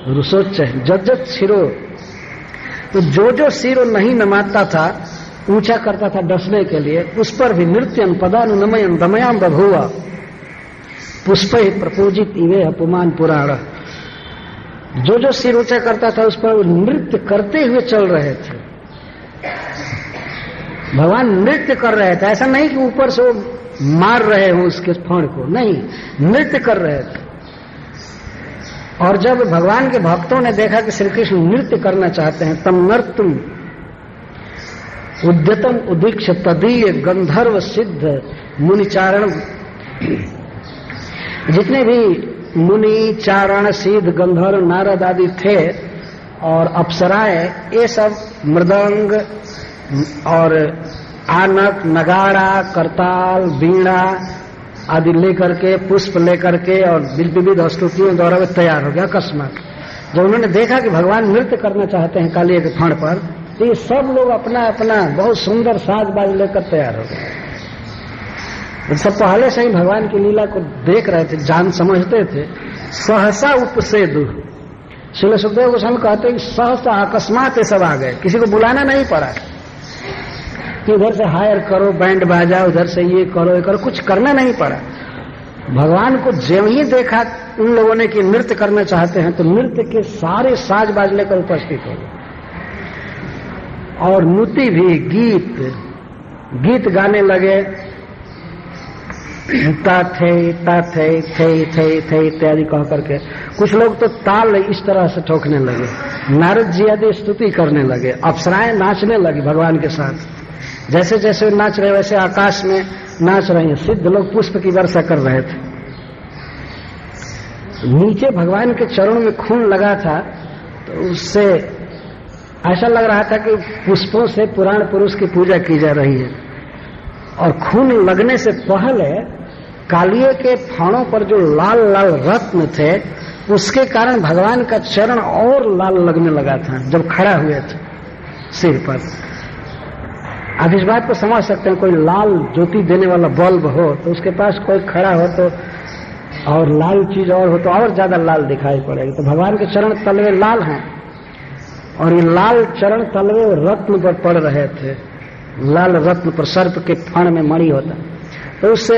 रुसोच्च जज्जत शिरो, तो जो सिर नहीं नमाता था, ऊंचा करता था डसने के लिए, उस पर भी नृत्यन पदानुनमयन दमयाम बभुआ पुष्प प्रपूजित इवे अपमान पुराण। जो सिर ऊंचा करता था उस पर नृत्य करते हुए चल रहे थे। भगवान नृत्य कर रहे थे, ऐसा नहीं कि ऊपर से वो मार रहे हो उसके फण को, नहीं, नृत्य कर रहे थे। और जब भगवान के भक्तों ने देखा कि श्री कृष्ण नृत्य करना चाहते हैं, तम नर्तुम उद्यतम उदीक्ष तदीय गंधर्व सिद्ध मुनिचारण, जितने भी मुनि चारण सिद्ध गंधर्व नारद आदि थे और अप्सराएं, ये सब मृदंग और आनक, नगाड़ा, करताल, वीणा आदि लेकर के, पुष्प लेकर के और विविध स्तुतियों द्वारा वे तैयार हो गया अकस्मात। जब उन्होंने देखा कि भगवान नृत्य करना चाहते हैं कालिए के फण पर, तो ये सब लोग अपना अपना बहुत सुंदर साज बाज लेकर तैयार हो गए। सब पहले से ही भगवान की लीला को देख रहे थे, जान समझते थे। सहसा उपसेदु, श्रील सुखदेव गोस्वामी कहते हैं कि सहसा अकस्मात ये सब आ गए, किसी को बुलाना नहीं पड़ा कि उधर से हायर करो बैंड बाजा, उधर से ये करो, कुछ करना नहीं पड़ा। भगवान को जब ही देखा उन लोगों ने कि नृत्य करना चाहते हैं, तो नृत्य के सारे साज बाज लेकर उपस्थित हो गए और नुति भी, गीत गाने लगे। थे इत्यादि कह करके कुछ लोग तो ताल इस तरह से ठोकने लगे, नारद जी आदि स्तुति करने लगे, अप्सराएं नाचने लगी भगवान के साथ। जैसे जैसे नाच रहे वैसे आकाश में नाच रहे हैं। सिद्ध लोग पुष्प की वर्षा कर रहे थे। नीचे भगवान के चरणों में खून लगा था, तो उससे ऐसा लग रहा था कि पुष्पों से पुराण पुरुष की पूजा की जा रही है। और खून लगने से पहले कालिए के फणों पर जो लाल लाल रत्न थे, उसके कारण भगवान का चरण और लाल लगने लगा था जब खड़ा हुए थे सिर पर। आप इस बात को समझ सकते हैं, कोई लाल ज्योति देने वाला बल्ब हो तो उसके पास कोई खड़ा हो तो, और लाल चीज और हो तो और ज्यादा लाल दिखाई पड़ेगी। तो भगवान के चरण तलवे लाल हैं और ये लाल चरण तलवे रत्न पर पड़ रहे थे, लाल रत्न पर, सर्प के फण में मणि होता, तो उससे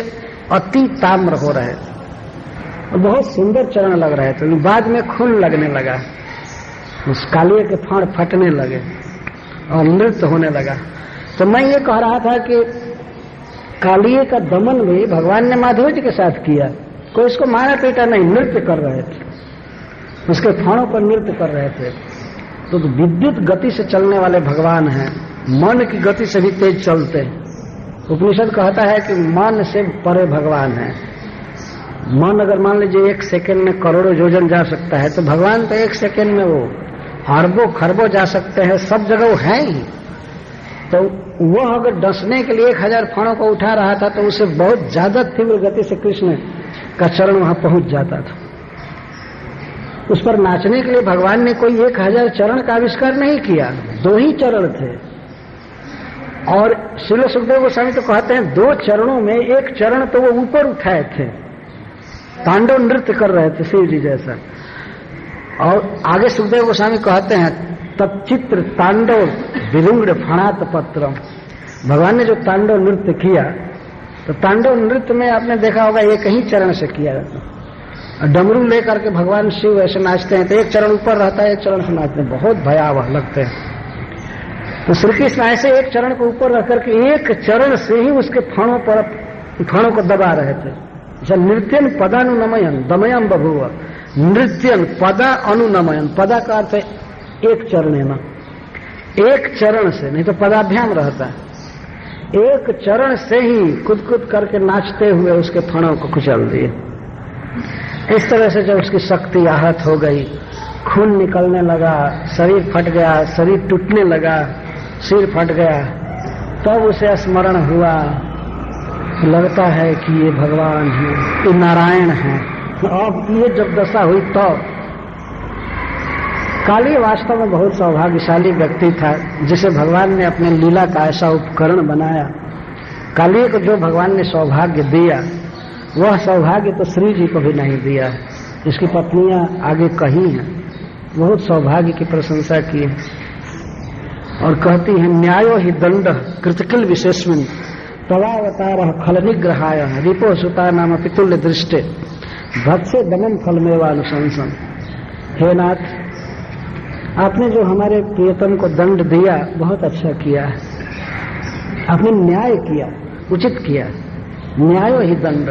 अति ताम्र हो रहे थे और बहुत सुंदर चरण लग रहे थे। बाद में खून लगने लगा, उस कालिए के फण फटने लगे और नृत्य होने लगा। तो मैं ये कह रहा था कि कालिए का दमन भी भगवान ने माधव जी के साथ किया। कोई इसको मारा पीटा नहीं, नृत्य कर रहे थे, उसके फणों पर नृत्य कर रहे थे। तो विद्युत गति से चलने वाले भगवान हैं, मन की गति से भी तेज चलते हैं। उपनिषद कहता है कि मन से परे भगवान है। मन अगर मान लीजिए 1 सेकेंड में करोड़ों योजन जा सकता है, तो भगवान तो 1 सेकेंड में वो अरबों खरबों जा सकते हैं, सब जगह वो है ही। तो वह अगर डसने के लिए 1000 फणों को उठा रहा था, तो उसे बहुत ज्यादा तीव्र गति से कृष्ण का चरण वहां पहुंच जाता था। उस पर नाचने के लिए भगवान ने कोई 1000 चरण का आविष्कार नहीं किया, 2 ही चरण थे। और श्रील सुखदेव गोस्वामी तो कहते हैं 2 चरणों में 1 चरण तो वो ऊपर उठाए थे, तांडव नृत्य कर रहे थे शिव जी जैसा। और आगे सुखदेव गोस्वामी कहते हैं तच्चित्र तांडव विरुंग फणात पत्रम। भगवान ने जो तांडव नृत्य किया, तो तांडव नृत्य में आपने देखा होगा 1 ही चरण से किया जाता है। डमरू लेकर के भगवान शिव ऐसे नाचते हैं, तो 1 चरण ऊपर रहता है, 1 चरण से नाचते हैं, बहुत भयावह लगते हैं। तो श्री कृष्ण ऐसे 1 चरण को ऊपर रख करके 1 चरण से ही उसके फणों को दबा रहे थे। अच्छा, नृत्यन पदानुनमयन दमयम बभुव, नृत्यन पदा अनुनमयन, पदा का अर्थ है 1 चरण है ना, 1 चरण से, नहीं तो पदाभ्याम रहता है। 1 चरण से ही कूद कूद करके नाचते हुए उसके फणों को कुचल दिए। इस तरह से जब उसकी शक्ति आहत हो गई, खून निकलने लगा, शरीर फट गया, शरीर टूटने लगा, सिर फट गया, तब उसे स्मरण हुआ, लगता है कि ये भगवान है, ये नारायण है। अब ये जब दशा हुई तब काली वास्तव में बहुत सौभाग्यशाली व्यक्ति था, जिसे भगवान ने अपने लीला का ऐसा उपकरण बनाया। काली को जो भगवान ने सौभाग्य दिया, वह सौभाग्य तो श्री जी को भी नहीं दिया है। इसकी पत्नियां आगे कही हैं, बहुत सौभाग्य की प्रशंसा की है और कहती हैं न्यायो ही दंड कृतकिल विशेषमिन तवावतार खल निग्रहाय रिपो सुता नाम पितुल्य दृष्टे भत्से दमन फलमेवानुशंसन। हे नाथ, आपने जो हमारे प्रियतम को दंड दिया बहुत अच्छा किया है, आपने न्याय किया, उचित किया। न्यायो ही दंड,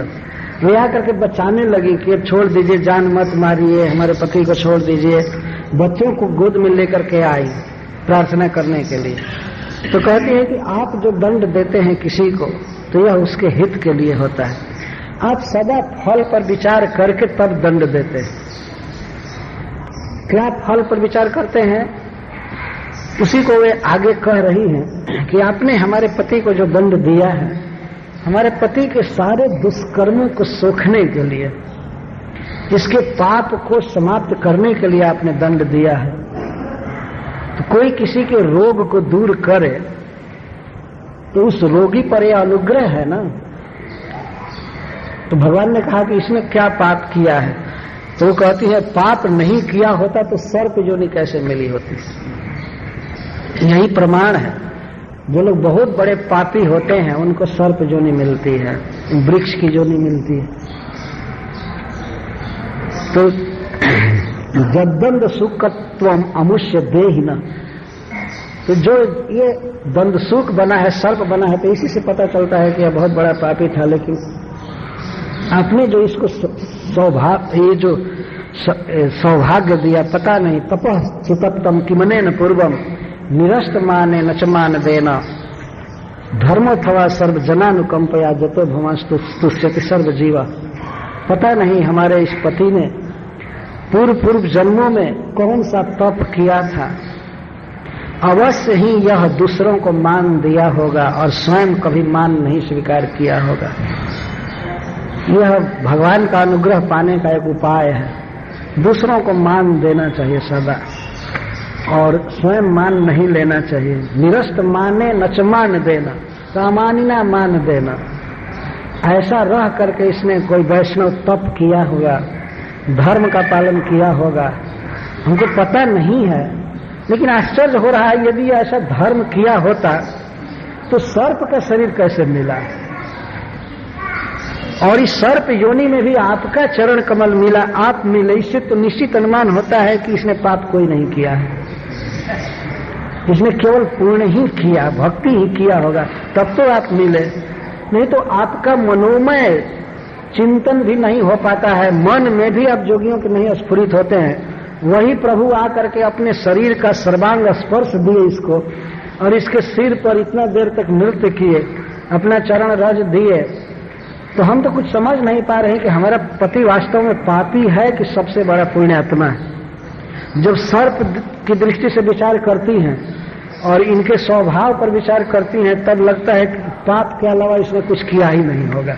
वे आकर के बचाने लगी कि अब छोड़ दीजिए, जान मत मारिए, हमारे पति को छोड़ दीजिए। बच्चों को गोद में लेकर के आई प्रार्थना करने के लिए। तो कहती है कि आप जो दंड देते हैं किसी को, तो यह उसके हित के लिए होता है। आप सदा फल पर विचार करके तब दंड देते हैं। क्या फल पर विचार करते हैं, उसी को वे आगे कह रही हैं कि आपने हमारे पति को जो दंड दिया है, हमारे पति के सारे दुष्कर्मों को सोखने के लिए, इसके पाप को समाप्त करने के लिए आपने दंड दिया है। तो कोई किसी के रोग को दूर करे तो उस रोगी पर यह अनुग्रह है ना। तो भगवान ने कहा कि इसने क्या पाप किया है, तो वो कहती है पाप नहीं किया होता तो सर्प योनि कैसे मिली होती। यही प्रमाण है, जो लोग बहुत बड़े पापी होते हैं उनको सर्प योनि मिलती है, वृक्ष की योनि मिलती है। तो जद्दंड सुखत्वम अमुष्य देहिना, तो जो ये दंडसूक बना है, सर्प बना है, तो इसी से पता चलता है कि यह बहुत बड़ा पापी था। लेकिन आपने जो इसको ये जो सौभाग्य दिया, पता नहीं तपः सुतप्तम किमनेन पूर्वम निरस्त माने नचमान देना धर्मोथवा सर्व जनानुकंपया जतो भवांस्तुष्यति सर्व जीवा। पता नहीं हमारे इस पति ने पूर्व जन्मों में कौन सा तप किया था, अवश्य ही यह दूसरों को मान दिया होगा और स्वयं कभी मान नहीं स्वीकार किया होगा। यह भगवान का अनुग्रह पाने का एक उपाय है। दूसरों को मान देना चाहिए सदा, और स्वयं मान नहीं लेना चाहिए। निरस्त माने नचमान देना, सामान्य मान देना। ऐसा रह करके इसने कोई वैष्णव तप किया होगा, धर्म का पालन किया होगा, हमको पता नहीं है। लेकिन आश्चर्य हो रहा है, यदि ऐसा धर्म किया होता तो सर्प का शरीर कैसे मिला, और इस सर्प योनि में भी आपका चरण कमल मिला, आप मिले। इससे तो निश्चित अनुमान होता है कि इसने पाप कोई नहीं किया है, इसने केवल पुण्य ही किया, भक्ति ही किया होगा, तब तो आप मिले। नहीं तो आपका मनोमय चिंतन भी नहीं हो पाता है, मन में भी आप जोगियों के नहीं स्फुरित होते हैं। वही प्रभु आकर के अपने शरीर का सर्वांग स्पर्श दिए इसको, और इसके सिर पर इतना देर तक नृत्य किए, अपना चरण रज दिए। तो हम तो कुछ समझ नहीं पा रहे कि हमारा पति वास्तव में पापी है कि सबसे बड़ा पुण्यात्मा है। जब सर्प की दृष्टि से विचार करती हैं और इनके स्वभाव पर विचार करती हैं, तब लगता है कि पाप के अलावा इसने कुछ किया ही नहीं होगा।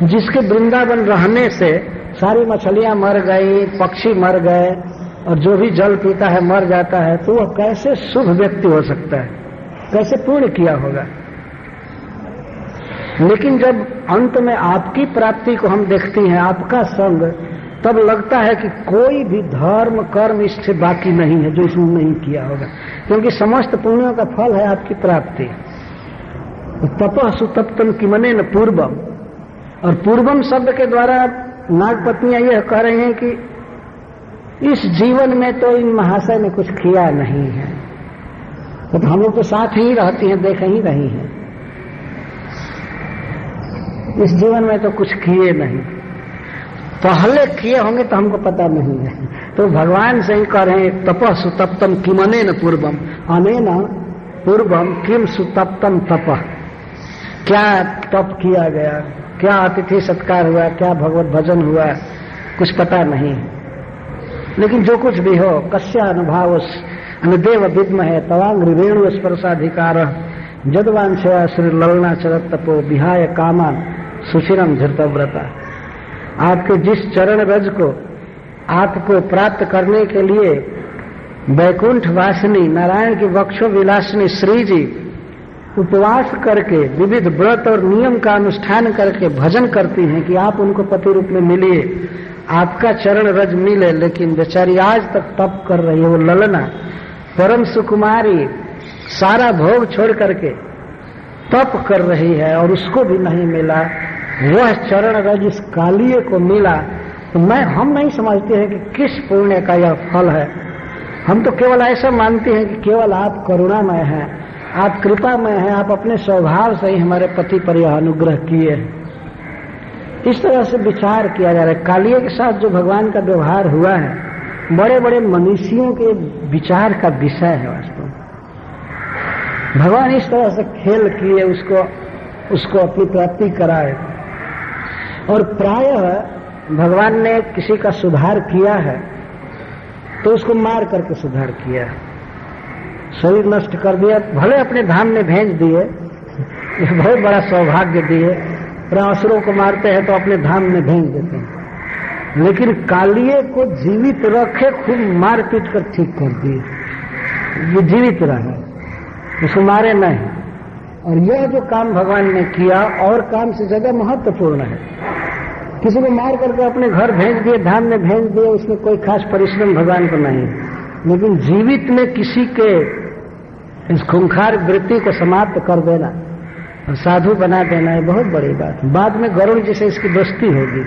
जिसके वृंदावन रहने से सारी मछलियां मर गई, पक्षी मर गए, और जो भी जल पीता है मर जाता है, तो वह कैसे शुभ व्यक्ति हो सकता है, कैसे पुण्य किया होगा। लेकिन जब अंत में आपकी प्राप्ति को हम देखती हैं, आपका संग, तब लगता है कि कोई भी धर्म कर्म इससे बाकी नहीं है जो इसने नहीं किया होगा, क्योंकि समस्त पुण्यों का फल है आपकी प्राप्ति। तपः सुतप्तम किमनेन पूर्वम, और पूर्वम शब्द के द्वारा नागपत्नियां यह कह रही हैं कि इस जीवन में तो इन महाशय ने कुछ किया नहीं है, तो हम लोग तो साथ ही रहती हैं, देख ही रही हैं, इस जीवन में तो कुछ किए नहीं, पहले किए होंगे तो हमको पता नहीं है। तो भगवान से ही कह रहे हैं तपः सुतप्तम किमनेन पूर्वम, अनेन पूर्वम किम सुतप्तम तपः। क्या तप किया गया, क्या अतिथि सत्कार हुआ, क्या भगवत भजन हुआ, कुछ पता नहीं। लेकिन जो कुछ भी हो, कस्या अनुभाव अनुदेव विद्महे तवांग्रि रेणु स्पर्शाधिकार जदवांशया श्री ललना चरत तपो विहाय कामान सुचिरम धृतव्रता। आपके जिस चरण रज को आपको प्राप्त करने के लिए वैकुंठ वासिनी नारायण की वक्षो विलासिनी श्री जी उपवास करके विविध व्रत और नियम का अनुष्ठान करके भजन करती हैं कि आप उनको पति रूप में मिलिए, आपका चरण रज मिले। लेकिन बेचारी आज तक तप कर रही है, वो ललना परम सुकुमारी सारा भोग छोड़ करके तप कर रही है और उसको भी नहीं मिला। वह चरण रज इस कालिए को मिला, तो हम नहीं समझते हैं कि किस पुण्य का यह फल है। हम तो केवल ऐसा मानते हैं कि केवल आप करुणामय हैं, आप कृपामय हैं, आप अपने स्वभाव से ही हमारे पति पर यह अनुग्रह किए। इस तरह से विचार किया जा रहा है। कालिए के साथ जो भगवान का व्यवहार हुआ है, बड़े बड़े मनुष्यों के विचार का विषय है। वास्तव में भगवान इस तरह से खेल किए, उसको अपनी प्राप्ति कराए। और प्रायः भगवान ने किसी का सुधार किया है तो उसको मार करके सुधार किया, शरीर नष्ट कर दिया, भले अपने धाम में भेज दिए, बहुत बड़ा सौभाग्य दिए। असुरों को मारते हैं तो अपने धाम में भेज देते हैं, लेकिन कालिए को जीवित रखे, खूब मार पीट कर ठीक कर दिए, ये जीवित रहे, उसको मारे नहीं। और यह जो काम भगवान ने किया और काम से ज्यादा महत्वपूर्ण है। किसी को मार करके अपने घर भेज दिए, धाम में भेज दिए, उसमें कोई खास परिश्रम भगवान को नहीं, लेकिन जीवित में किसी के इस खूंखार वृत्ति को समाप्त कर देना और साधु बना देना है बहुत बड़ी बात। बाद में गरुड़ जी से इसकी दोस्ती होगी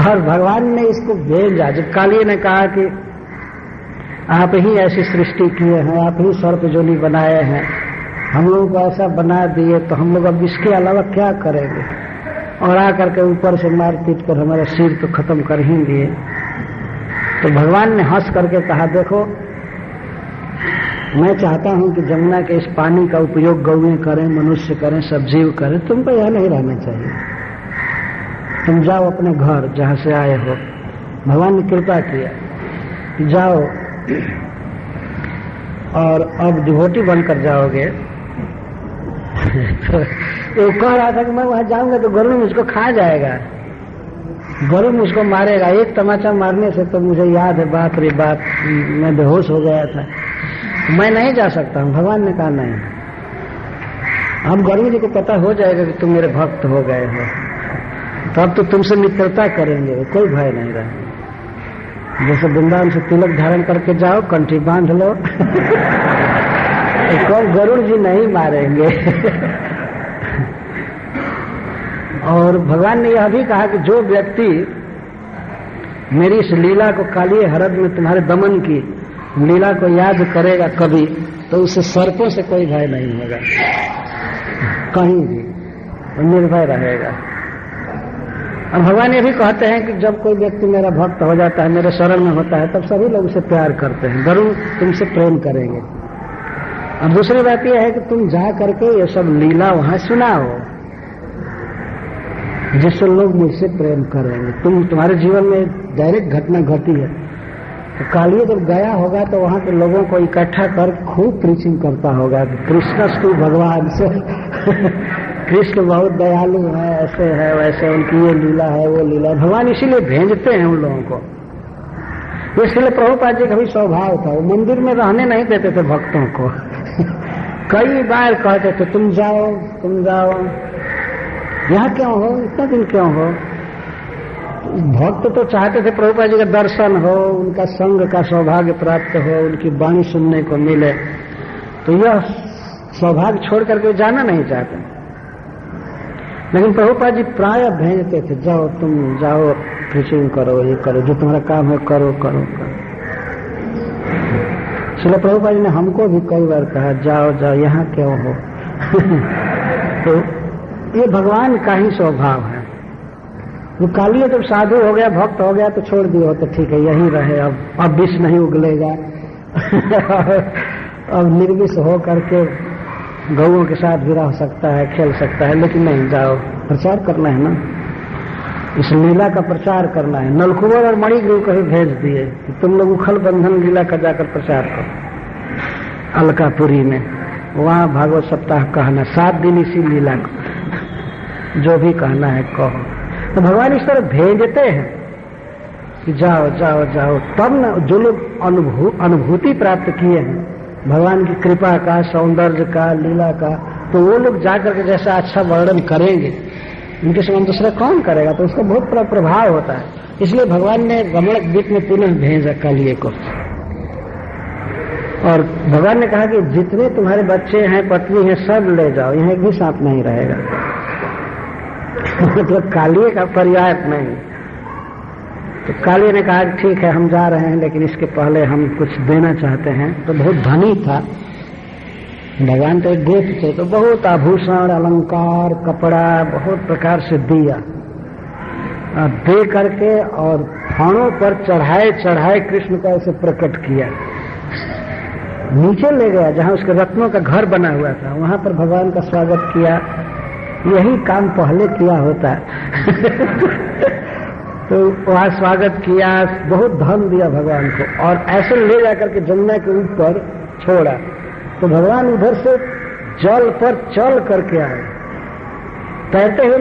और भगवान ने इसको भेजा। जब कालिए ने कहा कि आप ही ऐसी सृष्टि किए हैं, आप ही सर्प जोनी बनाए हैं, हम लोगों को ऐसा बना दिए, तो हम लोग अब इसके अलावा क्या करेंगे, और आकर के ऊपर से मार पीट कर हमारा सिर तो खत्म कर ही दिए। तो भगवान ने हंस करके कहा, देखो मैं चाहता हूं कि जमुना के इस पानी का उपयोग गौएं करें, मनुष्य करें, सब जीव करें, तुमको यहां नहीं रहना चाहिए, तुम जाओ अपने घर जहां से आए हो। भगवान ने कृपा किया कि जाओ और अब डिवोटी बनकर जाओगे। तो कह रहा था कि मैं वहां जाऊंगा तो गरुड़ मुझको खा जाएगा, गरुड़ मुझको मारेगा। एक तमाचा मारने से तो मुझे याद है, बाप रे बाप, मैं बेहोश हो गया था, मैं नहीं जा सकता हूं। भगवान ने कहा नहीं, अब गरुड़ जी को पता हो जाएगा कि तुम मेरे भक्त हो गए हो, तब तो तुमसे मित्रता करेंगे, कोई भय नहीं रहा। जैसे वृंदावन से तिलक धारण करके जाओ, कंठी बांध लो कोई गरुड़ जी नहीं मारेंगे। और भगवान ने यह भी कहा कि जो व्यक्ति मेरी इस लीला को, कालिए हरद में तुम्हारे दमन की लीला को याद करेगा कभी, तो उसे सर्पों से कोई भय नहीं होगा, कहीं भी निर्भय रहेगा। और भगवान ये भी कहते हैं कि जब कोई व्यक्ति मेरा भक्त हो जाता है, मेरे शरण में होता है, तब सभी लोग उसे प्यार करते हैं, गरुड़ तुमसे प्रेम करेंगे। और दूसरी बात यह है कि तुम जा करके ये सब लीला वहां सुनाओ, जिससे लोग मुझसे प्रेम करेंगे। तुम्हारे जीवन में डायरेक्ट घटना घटी है, तो कालिए जब गया होगा तो वहां के लोगों को इकट्ठा कर खूब प्रीचिंग करता होगा कि कृष्णस्तु भगवान से कृष्ण बहुत दयालु है, ऐसे है वैसे, उनकी ये लीला है वो लीला है। भगवान इसीलिए भेजते हैं उन लोगों को। इसलिए प्रभुपाद जी का भी स्वभाव था, वो मंदिर में रहने नहीं देते थे भक्तों को कई बार कहते थे तुम जाओ तुम जाओ, यहाँ क्यों हो, इतना दिन क्यों हो। भक्त तो चाहते थे प्रभुपाद जी का दर्शन हो, उनका संग का सौभाग्य प्राप्त हो, उनकी वाणी सुनने को मिले, तो यह सौभाग्य छोड़ करके जाना नहीं चाहते। लेकिन प्रभुपाद जी प्राय भेजते थे, जाओ तुम जाओ, प्रीचिंग करो, ये करो, जो तुम्हारा काम है करो करो करो। इसलिए प्रभुपाद जी ने हमको भी कई बार कहा, जाओ जाओ, यहाँ क्यों हो। तो ये भगवान का ही स्वभाव है। वो कालिए जब साधु हो गया, भक्त हो गया, तो छोड़ दिया तो ठीक है, यही रहे, अब विष नहीं उगलेगा अब निर्विष हो करके गौओं के साथ भी रह सकता है, खेल सकता है, लेकिन नहीं, जाओ, प्रचार करना है ना, इस लीला का प्रचार करना है। नलकुबर और मणिग्रीव को ही भेज दिए कि तुम लोग उखल बंधन लीला का जाकर प्रचार करो अलकापुरी में, वहां भागवत सप्ताह कहना, 7 दिन इसी लीला को जो भी कहना है कहो। तो भगवान इस तरह भेजते हैं कि जाओ जाओ जाओ, तब न जो लोग अनुभूति प्राप्त किए हैं भगवान की कृपा का, सौंदर्य का, लीला का, तो वो लोग जाकर के जैसा अच्छा वर्णन करेंगे, उनके समान दूसरा कौन करेगा, तो उसका बहुत बड़ा प्रभाव होता है। इसलिए भगवान ने रमण द्वीप में पुनः भेजा कालिए को। और भगवान ने कहा कि जितने तुम्हारे बच्चे हैं, पत्नी है, सब ले जाओ, यहाँ एक भी सांप नहीं रहेगा मतलब कालिए का पर्याय नहीं। तो कालिए ने कहा ठीक है हम जा रहे हैं, लेकिन इसके पहले हम कुछ देना चाहते हैं। तो बहुत धनी था भगवान, तो एक गोप थे, तो बहुत आभूषण, अलंकार, कपड़ा बहुत प्रकार से दिया, दे करके और फानों पर चढ़ाए चढ़ाए कृष्ण को ऐसे प्रकट किया। नीचे ले गया जहां उसके रत्नों का घर बना हुआ था, वहां पर भगवान का स्वागत किया। यही काम पहले किया होता तो वहां स्वागत किया, बहुत धन दिया भगवान को, और ऐसे ले जाकर के जमुना के ऊपर छोड़ा। तो भगवान उधर से जल पर चल करके आए, तैरते हुए